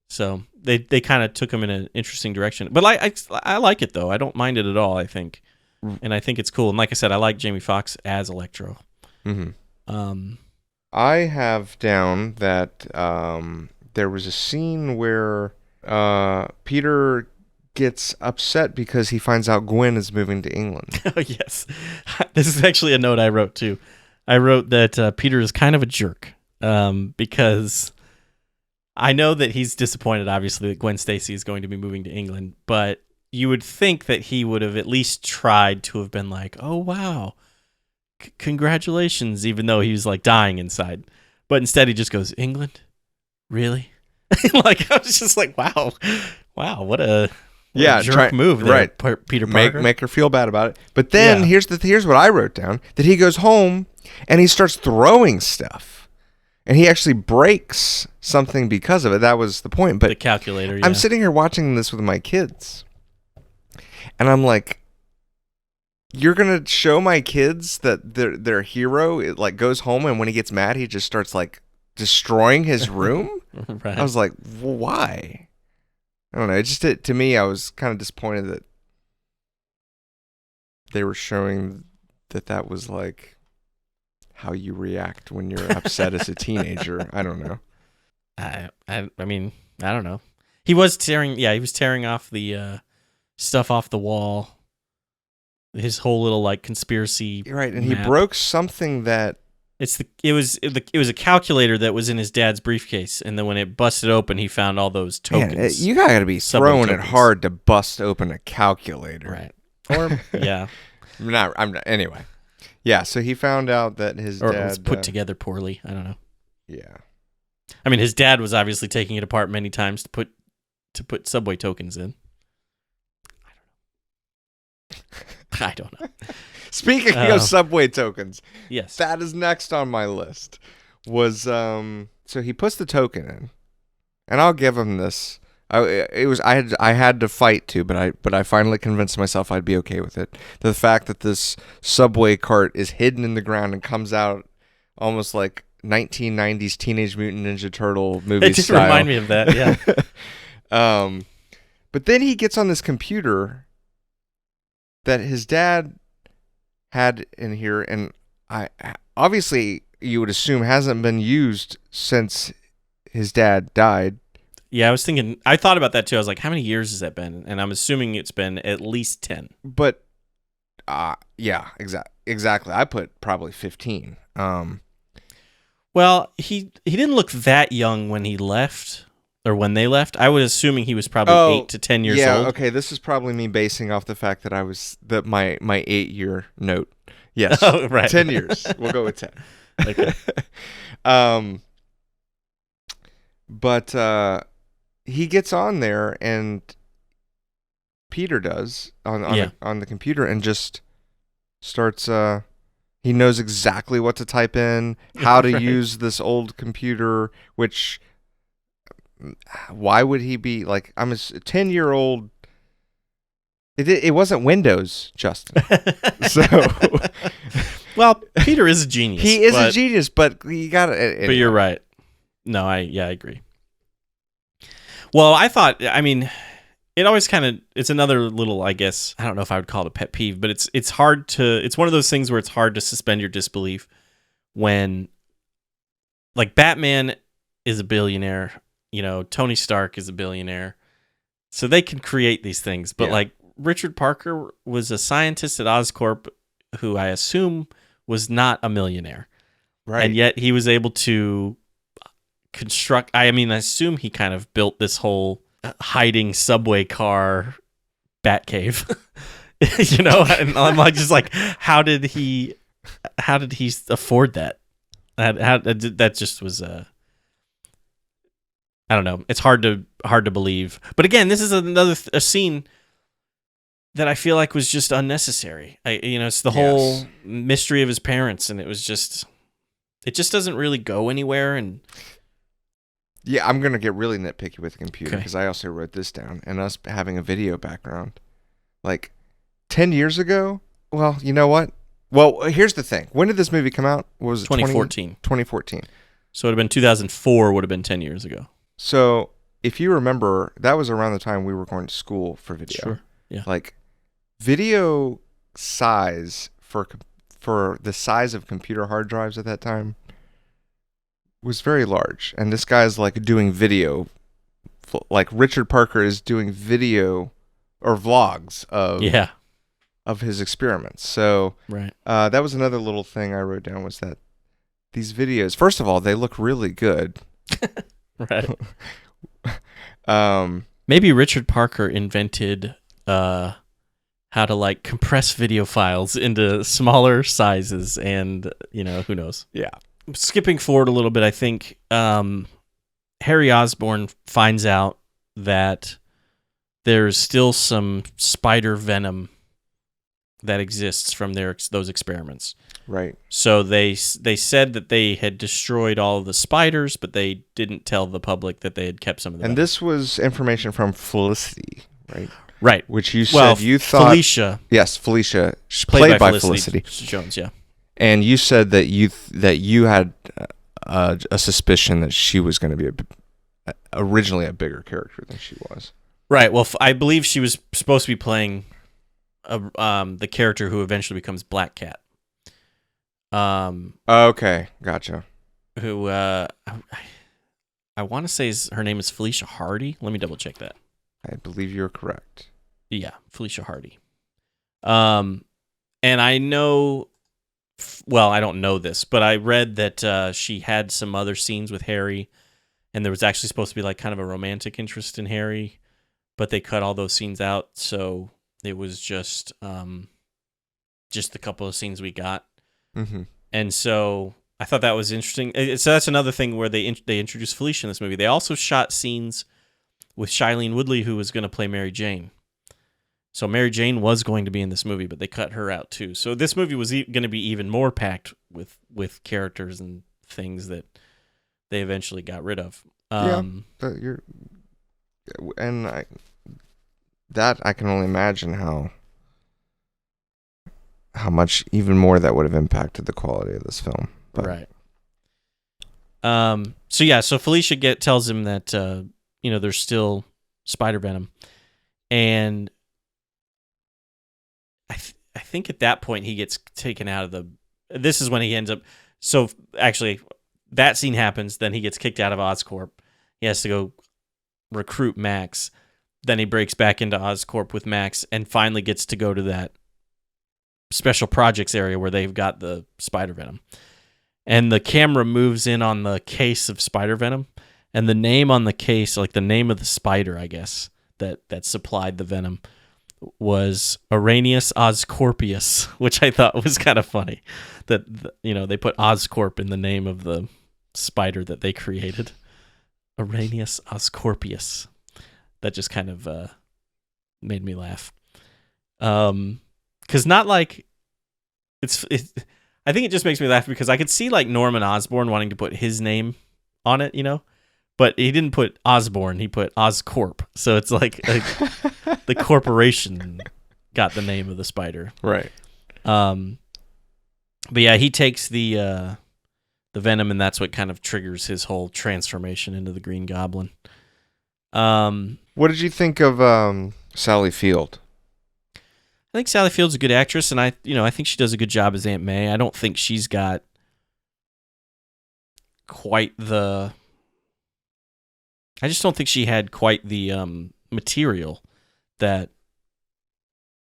[SPEAKER 1] So they kind of took him in an interesting direction. But I like it, though. I don't mind it at all, I think. And I think it's cool. And like I said, I like Jamie Foxx as Electro.
[SPEAKER 2] Mm-hmm. I have down that there was a scene where Peter gets upset because he finds out Gwen is moving to England.
[SPEAKER 1] Oh, yes. This is actually a note I wrote, too. I wrote that Peter is kind of a jerk because I know that he's disappointed, obviously, that Gwen Stacy is going to be moving to England, but you would think that he would have at least tried to have been like, oh, wow, congratulations, even though he was like dying inside. But instead he just goes, England? Really? Like, I was just like, wow, what a jerk move there, right. Peter Parker.
[SPEAKER 2] Make her feel bad about it. But then here's what I wrote down, that he goes home and he starts throwing stuff. And he actually breaks something because of it. That was the point. But
[SPEAKER 1] the calculator,
[SPEAKER 2] I'm sitting here watching this with my kids. And I'm like, you're going to show my kids that their hero like goes home and when he gets mad, he just starts like destroying his room?
[SPEAKER 1] Right.
[SPEAKER 2] I was like, well, why? I don't know. It just, to me, I was kind of disappointed that they were showing that was like how you react when you're upset as a teenager. I don't know.
[SPEAKER 1] I mean, I don't know. He was tearing off the stuff off the wall. His whole little like conspiracy.
[SPEAKER 2] Right, and
[SPEAKER 1] map.
[SPEAKER 2] He broke something that
[SPEAKER 1] it was a calculator that was in his dad's briefcase, and then when it busted open, he found all those tokens.
[SPEAKER 2] Man, you gotta be throwing it hard to bust open a calculator,
[SPEAKER 1] right?
[SPEAKER 2] Or
[SPEAKER 1] yeah,
[SPEAKER 2] I'm not. Anyway, yeah. So he found out that his dad
[SPEAKER 1] it was put together poorly. I don't know.
[SPEAKER 2] Yeah,
[SPEAKER 1] I mean, his dad was obviously taking it apart many times to put subway tokens in. I don't know.
[SPEAKER 2] Speaking of subway tokens,
[SPEAKER 1] yes,
[SPEAKER 2] that is next on my list. Was so he puts the token in, and I'll give him this. I had to fight too, but I finally convinced myself I'd be okay with it. The fact that this subway cart is hidden in the ground and comes out almost like 1990s Teenage Mutant Ninja Turtle movie
[SPEAKER 1] it just
[SPEAKER 2] style.
[SPEAKER 1] Remind me of that, yeah.
[SPEAKER 2] But then he gets on this computer that his dad had in here, and I obviously you would assume hasn't been used since his dad died.
[SPEAKER 1] Yeah, I thought about that too. I was like, how many years has that been? And I'm assuming it's been at least 10.
[SPEAKER 2] But yeah, exactly. I put probably 15.
[SPEAKER 1] Well, he didn't look that young when he left. Or when they left, I was assuming he was probably 8 to 10 years old.
[SPEAKER 2] Yeah, okay. This is probably me basing off the fact that I was my 8-year note. Yes,
[SPEAKER 1] oh, right.
[SPEAKER 2] 10 years. We'll go with 10.
[SPEAKER 1] Okay.
[SPEAKER 2] But he gets on there, and Peter does on the computer, and just starts. He knows exactly what to type in, how to use this old computer, which. Why would he be like? I'm a 10-year-old. It wasn't Windows, Justin. So,
[SPEAKER 1] well, Peter is a genius.
[SPEAKER 2] He is a genius, but you got to. Anyway.
[SPEAKER 1] But you're right. No, I agree. Well, I mean, it always it's another little, I guess, I don't know if I would call it a pet peeve, but it's hard it's one of those things where it's hard to suspend your disbelief when, like, Batman is a billionaire. You know, Tony Stark is a billionaire, so they can create these things. But like Richard Parker was a scientist at Oscorp who I assume was not a millionaire. Right. And yet he was able to construct, I assume he kind of built this whole hiding subway car Batcave. You know, and I'm like, just like, how did he afford that? That just was I don't know. It's hard to believe. But again, this is a scene that I feel like was just unnecessary. It's the whole mystery of his parents, and it just doesn't really go anywhere. And
[SPEAKER 2] yeah, I'm gonna get really nitpicky with the computer because I also wrote this down, and us having a video background, like 10 years ago. Well, you know what? Well, here's the thing. When did this movie come out? What was it?
[SPEAKER 1] 2014.
[SPEAKER 2] 2014.
[SPEAKER 1] So it would have been 2004. Would have been 10 years ago.
[SPEAKER 2] So, if you remember, that was around the time we were going to school for video.
[SPEAKER 1] Sure. Yeah.
[SPEAKER 2] Like, video size for the size of computer hard drives at that time was very large, and this guy's like doing video, like Richard Parker is doing video or vlogs
[SPEAKER 1] Yeah.
[SPEAKER 2] of his experiments. So
[SPEAKER 1] Right.
[SPEAKER 2] that was another little thing I wrote down, was that these videos, first of all, they look really good.
[SPEAKER 1] Right.
[SPEAKER 2] Um,
[SPEAKER 1] Maybe Richard Parker invented how to like compress video files into smaller sizes, and who knows.
[SPEAKER 2] yeah.
[SPEAKER 1] Skipping forward a little bit, I think Harry Osborne finds out that there's still some spider venom that exists from those experiments.
[SPEAKER 2] Right.
[SPEAKER 1] So they said that they had destroyed all of the spiders, but they didn't tell the public that they had kept some of them.
[SPEAKER 2] And this was information from Felicity, right?
[SPEAKER 1] Right.
[SPEAKER 2] Which you said you thought...
[SPEAKER 1] Felicia.
[SPEAKER 2] Yes, Felicia. Played by Felicity
[SPEAKER 1] Jones, yeah.
[SPEAKER 2] And you said that you had a suspicion that she was going to be originally a bigger character than she was.
[SPEAKER 1] Right. Well, I believe she was supposed to be playing the character who eventually becomes Black Cat.
[SPEAKER 2] Okay, gotcha.
[SPEAKER 1] Who I want to say her name is Felicia Hardy. Let me double check that.
[SPEAKER 2] I believe you're correct.
[SPEAKER 1] Yeah, Felicia Hardy. And I know, well, I don't know this, but I read that she had some other scenes with Harry, and there was actually supposed to be like kind of a romantic interest in Harry, but they cut all those scenes out, so it was just a couple of scenes we got.
[SPEAKER 2] Mm-hmm.
[SPEAKER 1] And so I thought that was interesting. So that's another thing where they introduced Felicia in this movie. They also shot scenes with Shailene Woodley, who was going to play Mary Jane. So Mary Jane was going to be in this movie, but they cut her out too. So this movie was going to be even more packed with characters and things that they eventually got rid of.
[SPEAKER 2] I can only imagine how much even more that would have impacted the quality of this film. But.
[SPEAKER 1] Right. So Felicia tells him that there's still spider venom, and I think at that point he gets taken out of the. This is when he ends up. So actually, that scene happens. Then he gets kicked out of Oscorp. He has to go recruit Max. Then he breaks back into Oscorp with Max, and finally gets to go to that special projects area where they've got the spider venom. And the camera moves in on the case of spider venom, and the name on the case, like the name of the spider, I guess, that supplied the venom, was Arrhenius oscorpius, which I thought was kind of funny. That they put Oscorp in the name of the spider that they created. Arrhenius oscorpius. That just kind of made me laugh. Because not like I think it just makes me laugh because I could see like Norman Osborn wanting to put his name on it, but he didn't put Osborne, he put Oscorp. So it's like the corporation got the name of the spider.
[SPEAKER 2] Right.
[SPEAKER 1] But yeah, he takes the venom, and that's what kind of triggers his whole transformation into the Green Goblin.
[SPEAKER 2] What did you think of Sally Field?
[SPEAKER 1] I think Sally Field's a good actress, and I think she does a good job as Aunt May. I don't think she's got quite the. I just don't think she had quite the material that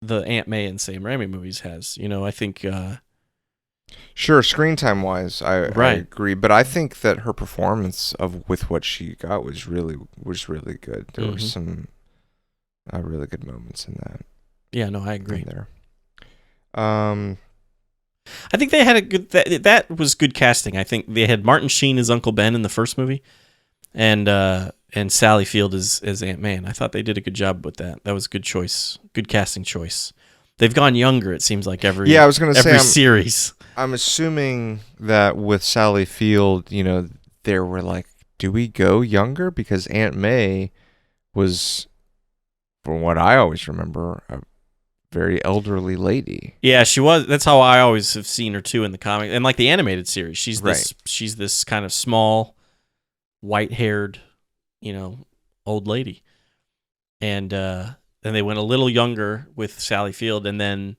[SPEAKER 1] the Aunt May and Sam Raimi movies has. I think.
[SPEAKER 2] Sure, screen time wise, I agree, but I think that her performance with what she got was really good. There were some really good moments in that.
[SPEAKER 1] Yeah, no, I agree.
[SPEAKER 2] There.
[SPEAKER 1] I think they had a good. That was good casting. I think they had Martin Sheen as Uncle Ben in the first movie, and Sally Field as Aunt May. And I thought they did a good job with that. That was a good choice, good casting choice. They've gone younger. It seems like every
[SPEAKER 2] I was going to say
[SPEAKER 1] series.
[SPEAKER 2] I'm assuming that with Sally Field, they were like, do we go younger? Because Aunt May was, from what I always remember, a very elderly lady.
[SPEAKER 1] Yeah, she was. That's how I always have seen her too in the comic and like the animated series. She's this kind of small, white-haired, old lady, and they went a little younger with Sally Field, and then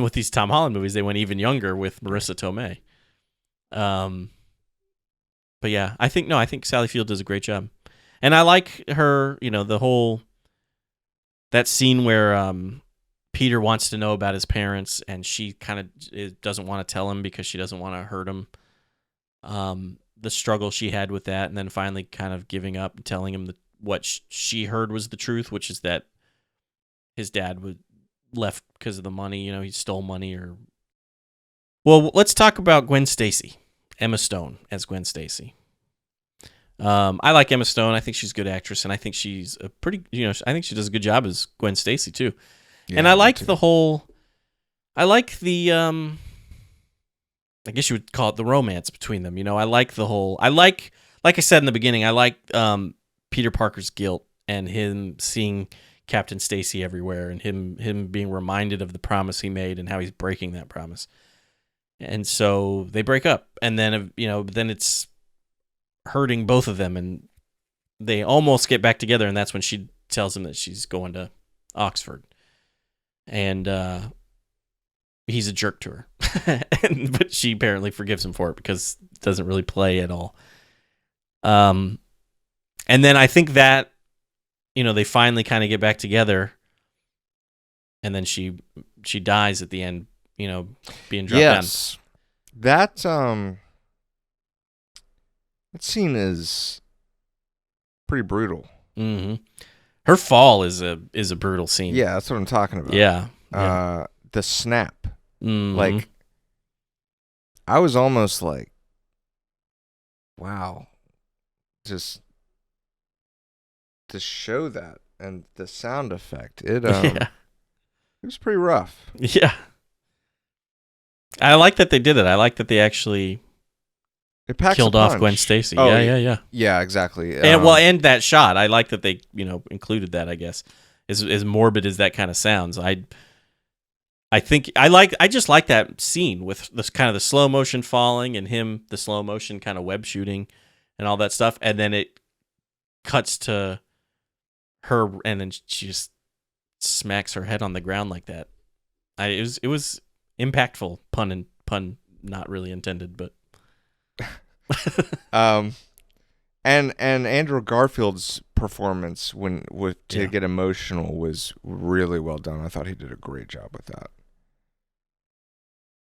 [SPEAKER 1] with these Tom Holland movies, they went even younger with Marissa Tomei. But yeah, I think Sally Field does a great job. And I like her, the whole that scene where Peter wants to know about his parents and she kind of doesn't want to tell him because she doesn't want to hurt him. The struggle she had with that, and then finally kind of giving up and telling him what she heard was the truth, which is that his dad was left because of the money. He stole money or. Well, let's talk about Gwen Stacy, Emma Stone as Gwen Stacy. I like Emma Stone. I think she's a good actress, and I think she's a pretty. I think she does a good job as Gwen Stacy too. Yeah, and I like the whole. I like the. I guess you would call it the romance between them. I like the whole. Like I said in the beginning, I like Peter Parker's guilt and him seeing Captain Stacy everywhere, and him being reminded of the promise he made and how he's breaking that promise. And so they break up, and then then it's hurting both of them, and they almost get back together, and that's when she tells him that she's going to Oxford, and he's a jerk to her, but she apparently forgives him for it because it doesn't really play at all. And then I think that they finally kind of get back together, and then she dies at the end. Being dropped down.
[SPEAKER 2] Yes, that scene is pretty brutal.
[SPEAKER 1] Mm-hmm. Her fall is a brutal scene.
[SPEAKER 2] Yeah, that's what I'm talking about.
[SPEAKER 1] Yeah.
[SPEAKER 2] The snap.
[SPEAKER 1] Mm-hmm.
[SPEAKER 2] Like, I was almost like, wow, just to show that and the sound effect. It was pretty rough.
[SPEAKER 1] Yeah. I like that they did it. I like that they actually killed off Gwen Stacy.
[SPEAKER 2] Oh,
[SPEAKER 1] yeah.
[SPEAKER 2] Yeah, exactly.
[SPEAKER 1] And that shot. I like that they, included that, I guess. As morbid as that kind of sounds. I just like that scene with this kind of the slow motion falling and the slow motion kind of web shooting and all that stuff. And then it cuts to her and then she just smacks her head on the ground like that. It was impactful, pun not really intended, but
[SPEAKER 2] and Andrew Garfield's performance to get emotional was really well done. I thought he did a great job with that.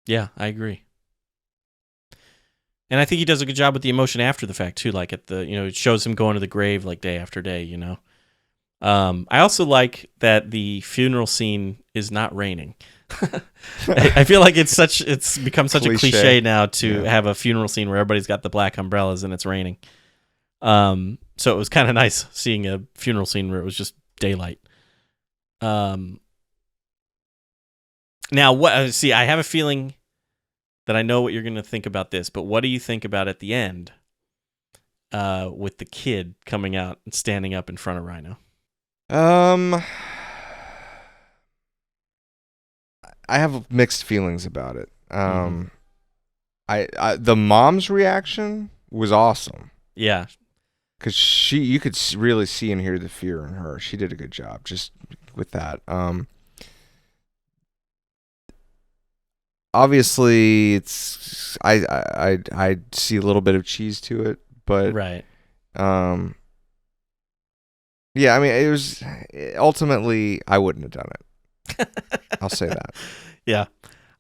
[SPEAKER 1] Yeah, I agree. And I think he does a good job with the emotion after the fact too, like at the it shows him going to the grave like day after day, I also like that the funeral scene is not raining. I feel like it's become such a cliche now to have a funeral scene where everybody's got the black umbrellas and it's raining. So it was kind of nice seeing a funeral scene where it was just daylight. Now what? See, I have a feeling that I know what you're going to think about this, but what do you think about at the end with the kid coming out and standing up in front of Rhino?
[SPEAKER 2] I have mixed feelings about it. The mom's reaction was awesome.
[SPEAKER 1] Yeah,
[SPEAKER 2] because you could really see and hear the fear in her. She did a good job just with that. Obviously, it's I see a little bit of cheese to it, but
[SPEAKER 1] right.
[SPEAKER 2] Yeah, I mean, it was ultimately I wouldn't have done it. I'll say that.
[SPEAKER 1] Yeah.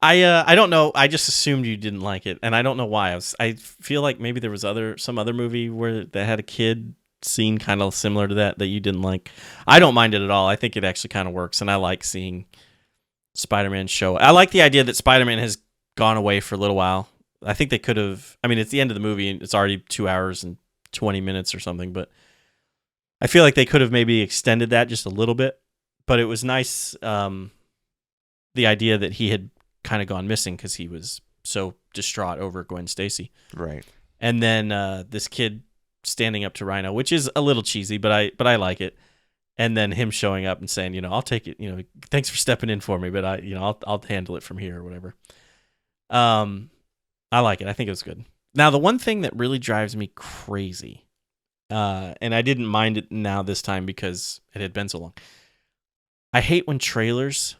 [SPEAKER 1] I don't know. I just assumed you didn't like it, and I don't know why. I feel like maybe there was some other movie that had a kid scene kind of similar to that you didn't like. I don't mind it at all. I think it actually kind of works, and I like seeing Spider-Man show. I like the idea that Spider-Man has gone away for a little while. I think they could have. I mean, it's the end of the movie, and it's already 2 hours and 20 minutes or something, but I feel like they could have maybe extended that just a little bit. But it was nice, the idea that he had kind of gone missing because he was so distraught over Gwen Stacy.
[SPEAKER 2] Right.
[SPEAKER 1] And then this kid standing up to Rhino, which is a little cheesy, but I like it. And then him showing up and saying, I'll take it. Thanks for stepping in for me, but I'll handle it from here or whatever. I like it. I think it was good. Now, the one thing that really drives me crazy, and I didn't mind it now this time because it had been so long. I hate when trailers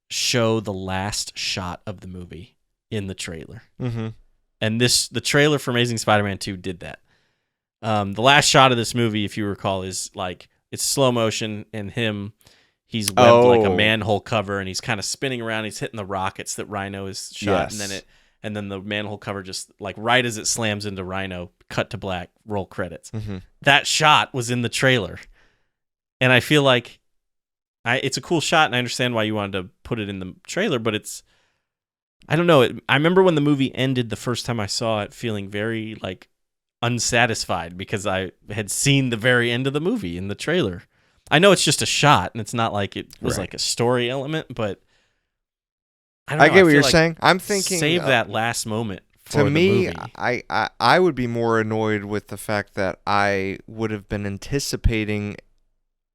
[SPEAKER 1] show the last shot of the movie in the trailer.
[SPEAKER 2] Mm-hmm.
[SPEAKER 1] And the trailer for Amazing Spider-Man 2 did that. The last shot of this movie, if you recall, is like it's slow motion and he's webbed like a manhole cover and he's kind of spinning around. He's hitting the rockets that Rhino is shot, and then the manhole cover just like right as it slams into Rhino, cut to black, roll credits.
[SPEAKER 2] Mm-hmm.
[SPEAKER 1] That shot was in the trailer, and I feel like it's a cool shot, and I understand why you wanted to put it in the trailer, but I don't know. I remember when the movie ended the first time I saw it, feeling very like unsatisfied because I had seen the very end of the movie in the trailer. I know it's just a shot and it's not like it was like a story element, but I don't know.
[SPEAKER 2] I get what you're saying. I'm thinking
[SPEAKER 1] save that last moment for
[SPEAKER 2] to
[SPEAKER 1] the
[SPEAKER 2] me,
[SPEAKER 1] movie.
[SPEAKER 2] I would be more annoyed with the fact that I would have been anticipating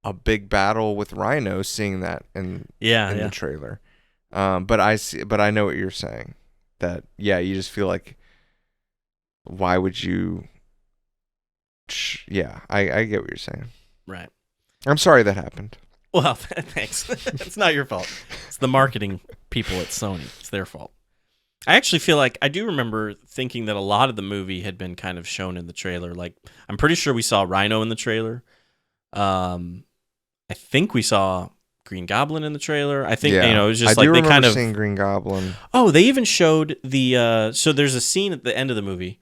[SPEAKER 2] a big battle with Rhino, seeing that in the trailer. But I know what you're saying. That you just feel like, why would you? Yeah, I get what you're saying.
[SPEAKER 1] Right.
[SPEAKER 2] I'm sorry that happened.
[SPEAKER 1] Well, thanks. It's not your fault. It's the marketing people at Sony. It's their fault. I actually feel like I do remember thinking that a lot of the movie had been kind of shown in the trailer. Like, I'm pretty sure we saw Rhino in the trailer. I think we saw Green Goblin in the trailer. I think it was just like they kind of
[SPEAKER 2] seeing Green Goblin.
[SPEAKER 1] Oh, they even showed the so there's a scene at the end of the movie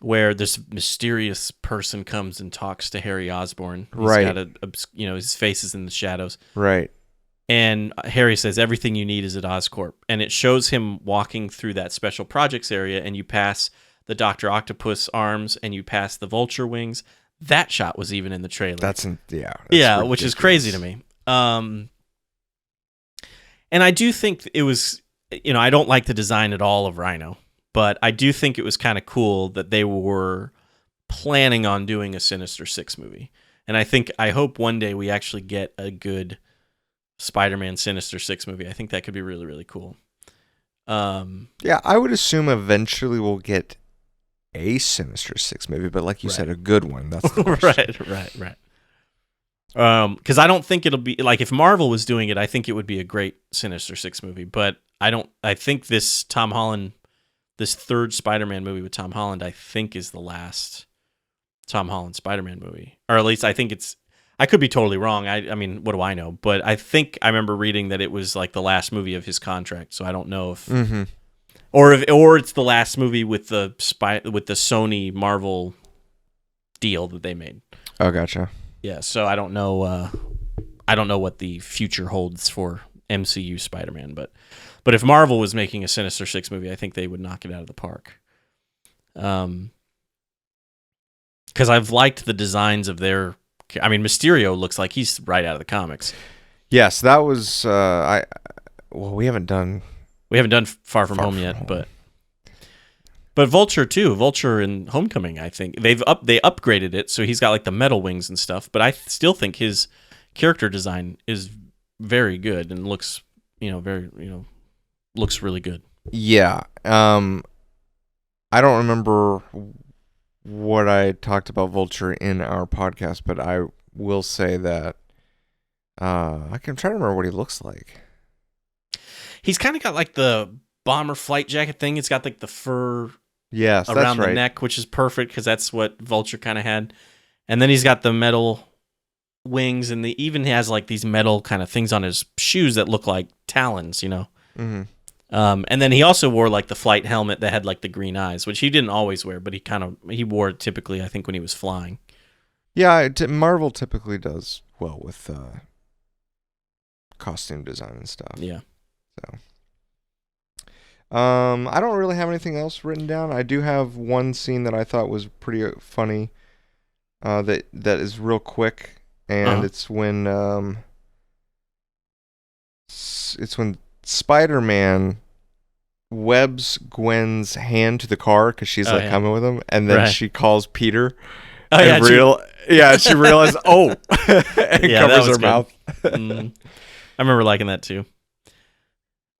[SPEAKER 1] where this mysterious person comes and talks to Harry Osborne. He's got his face is in the shadows.
[SPEAKER 2] Right.
[SPEAKER 1] And Harry says, everything you need is at Oscorp. And it shows him walking through that special projects area, and you pass the Dr. Octopus arms, and you pass the Vulture wings. That shot was even in the trailer.
[SPEAKER 2] That's
[SPEAKER 1] which is crazy to me. And I do think it was, I don't like the design at all of Rhino. But I do think it was kind of cool that they were planning on doing a Sinister Six movie. And I hope one day we actually get a good Spider-Man Sinister Six movie. I think that could be really, really cool.
[SPEAKER 2] I would assume eventually we'll get a Sinister Six movie, but like you said, a good one. That's the
[SPEAKER 1] right. Because I don't think it'll be, like, if Marvel was doing it, I think it would be a great Sinister Six movie. But I think this Tom Holland... This third Spider-Man movie with Tom Holland, I think, is the last Tom Holland Spider-Man movie. Or at least I think it's... I could be totally wrong. I mean, what do I know? But I think I remember reading that it was like the last movie of his contract, so I don't know if...
[SPEAKER 2] Mm-hmm.
[SPEAKER 1] Or it's the last movie with the Sony Marvel deal that they made.
[SPEAKER 2] Oh, gotcha.
[SPEAKER 1] Yeah, so I don't know what the future holds for MCU Spider-Man, but if Marvel was making a Sinister Six movie, I think they would knock it out of the park. Because I've liked the designs of their... I mean, Mysterio looks like he's right out of the comics.
[SPEAKER 2] Yes, that was... we haven't done
[SPEAKER 1] Far From Home yet, but Vulture too. Vulture in Homecoming, I think they upgraded it, so he's got like the metal wings and stuff. But I still think his character design is very good and looks, looks really good.
[SPEAKER 2] Yeah. I don't remember what I talked about Vulture in our podcast, but I will say that I can try to remember what he looks like.
[SPEAKER 1] He's kind of got like the bomber flight jacket thing. It's got like the fur
[SPEAKER 2] around
[SPEAKER 1] the neck, which is perfect because that's what Vulture kind of had. And then he's got the metal wings, and he even has like these metal kind of things on his shoes that look like talons,
[SPEAKER 2] Mm-hmm.
[SPEAKER 1] And then he also wore like the flight helmet that had like the green eyes, which he didn't always wear, but he wore it typically, I think, when he was flying.
[SPEAKER 2] Yeah, Marvel typically does well with costume design and stuff.
[SPEAKER 1] Yeah.
[SPEAKER 2] So, I don't really have anything else written down. I do have one scene that I thought was pretty funny. That is real quick, and it's when Spider-Man webs Gwen's hand to the car because she's coming with him, and then she calls Peter.
[SPEAKER 1] Oh,
[SPEAKER 2] she realized, and covers her mouth.
[SPEAKER 1] I remember liking that too.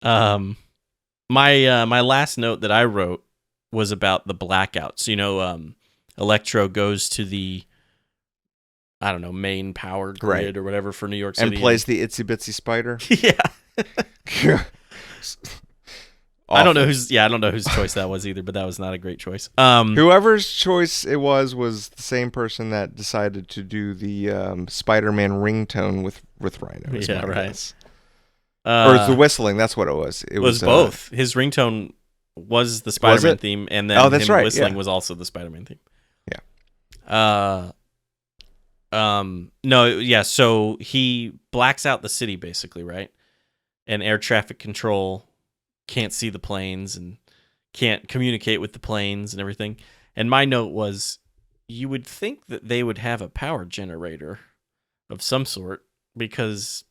[SPEAKER 1] My last note that I wrote was about the blackouts. Electro goes to the, I don't know, main power grid or whatever for New York City.
[SPEAKER 2] And plays the Itsy Bitsy Spider.
[SPEAKER 1] Yeah. I don't know whose choice that was either, but that was not a great choice.
[SPEAKER 2] Whoever's choice it was the same person that decided to do the Spider-Man ringtone with Rhino.
[SPEAKER 1] Yeah, right.
[SPEAKER 2] Guess. Or the whistling, that's what it was. It
[SPEAKER 1] was both. His ringtone was the Spider-Man theme, and then him whistling was also the Spider-Man theme.
[SPEAKER 2] Yeah.
[SPEAKER 1] No, yeah, so he blacks out the city basically, right? And air traffic control can't see the planes and can't communicate with the planes and everything. And my note was, you would think that they would have a power generator of some sort because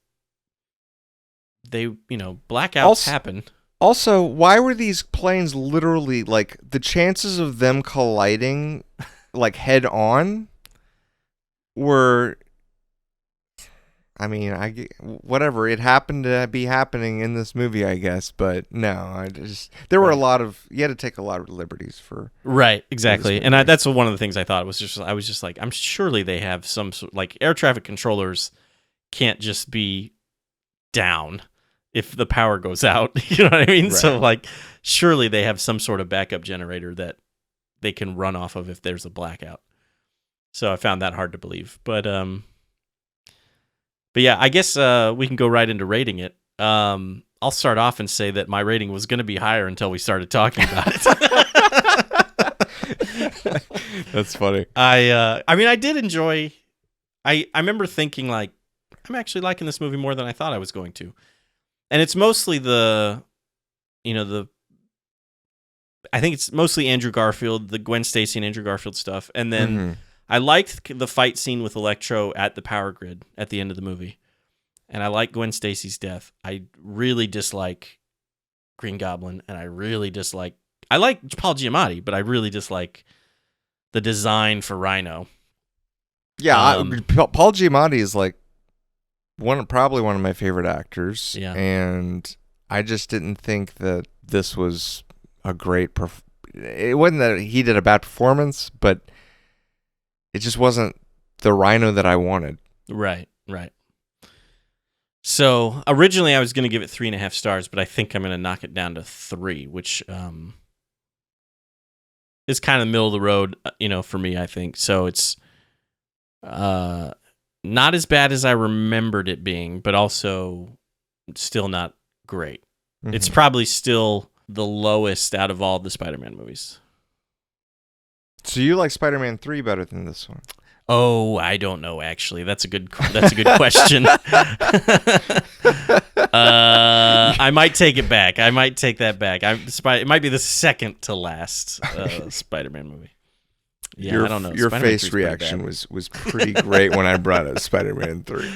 [SPEAKER 1] they, blackouts happen.
[SPEAKER 2] Also, why were these planes literally, like, the chances of them colliding, like, head on were... I mean, whatever. It happened to be happening in this movie, I guess, but no, there were you had to take a lot of liberties for.
[SPEAKER 1] Right, exactly, and that's one of the things I thought was I was just like, I'm surely they have some sort, like air traffic controllers can't just be down if the power goes out. You know what I mean? Right. So like, surely they have some sort of backup generator that they can run off of if there's a blackout. So I found that hard to believe, but yeah, I guess we can go right into rating it. I'll start off and say that my rating was going to be higher until we started talking about it.
[SPEAKER 2] That's funny.
[SPEAKER 1] I mean, I did enjoy. I remember thinking like, I'm actually liking this movie more than I thought I was going to, and it's mostly I think it's mostly Andrew Garfield, the Gwen Stacy and Andrew Garfield stuff, and then. Mm-hmm. I liked the fight scene with Electro at the power grid at the end of the movie. And I like Gwen Stacy's death. I really dislike Green Goblin, and I like Paul Giamatti, but I really dislike the design for Rhino.
[SPEAKER 2] Yeah, Paul Giamatti is like probably one of my favorite actors.
[SPEAKER 1] Yeah.
[SPEAKER 2] And I just didn't think that this was a great it wasn't that he did a bad performance, but it just wasn't the Rhino that I wanted.
[SPEAKER 1] Right. So originally I was going to give it 3.5 stars, but I think I'm going to knock it down to 3, which is kind of middle of the road, for me, I think. So it's not as bad as I remembered it being, but also still not great. Mm-hmm. It's probably still the lowest out of all the Spider-Man movies.
[SPEAKER 2] So you like Spider-Man 3 better than this one?
[SPEAKER 1] Oh, I don't know. Actually, that's a good question. I might take it back. I might take that back. It might be the second to last Spider-Man movie. Yeah, I don't know.
[SPEAKER 2] Your face reaction was pretty great when I brought up Spider-Man 3.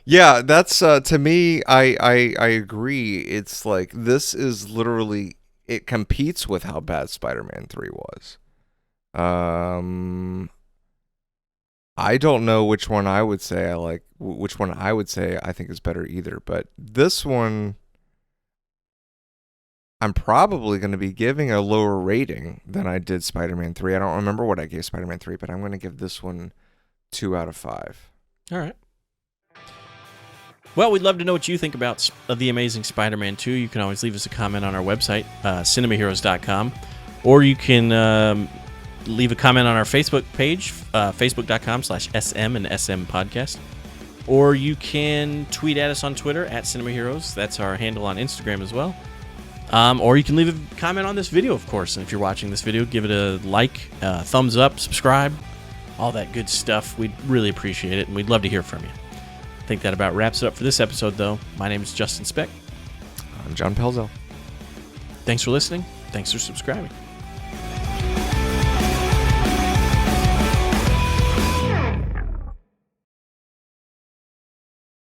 [SPEAKER 2] Yeah, that's to me. I agree. It's like this is literally. It competes with how bad Spider-Man 3 was. I don't know which one I would say I like, which one I would say I think is better either. But this one, I'm probably going to be giving a lower rating than I did Spider-Man 3. I don't remember what I gave Spider-Man 3, but I'm going to give this one 2 out of 5.
[SPEAKER 1] All right. Well, we'd love to know what you think about The Amazing Spider-Man 2. You can always leave us a comment on our website, cinemaheroes.com, or you can leave a comment on our Facebook page, facebook.com/SM and SM podcast, or you can tweet at us on Twitter @CinemaHeroes. That's our handle on Instagram as well. Or you can leave a comment on this video, of course. And if you're watching this video, give it a like, thumbs up, subscribe, all that good stuff. We'd really appreciate it, and we'd love to hear from you. I think that about wraps it up for this episode, though. My name is Justin Speck.
[SPEAKER 2] I'm John Pelzel.
[SPEAKER 1] Thanks for listening. Thanks for subscribing.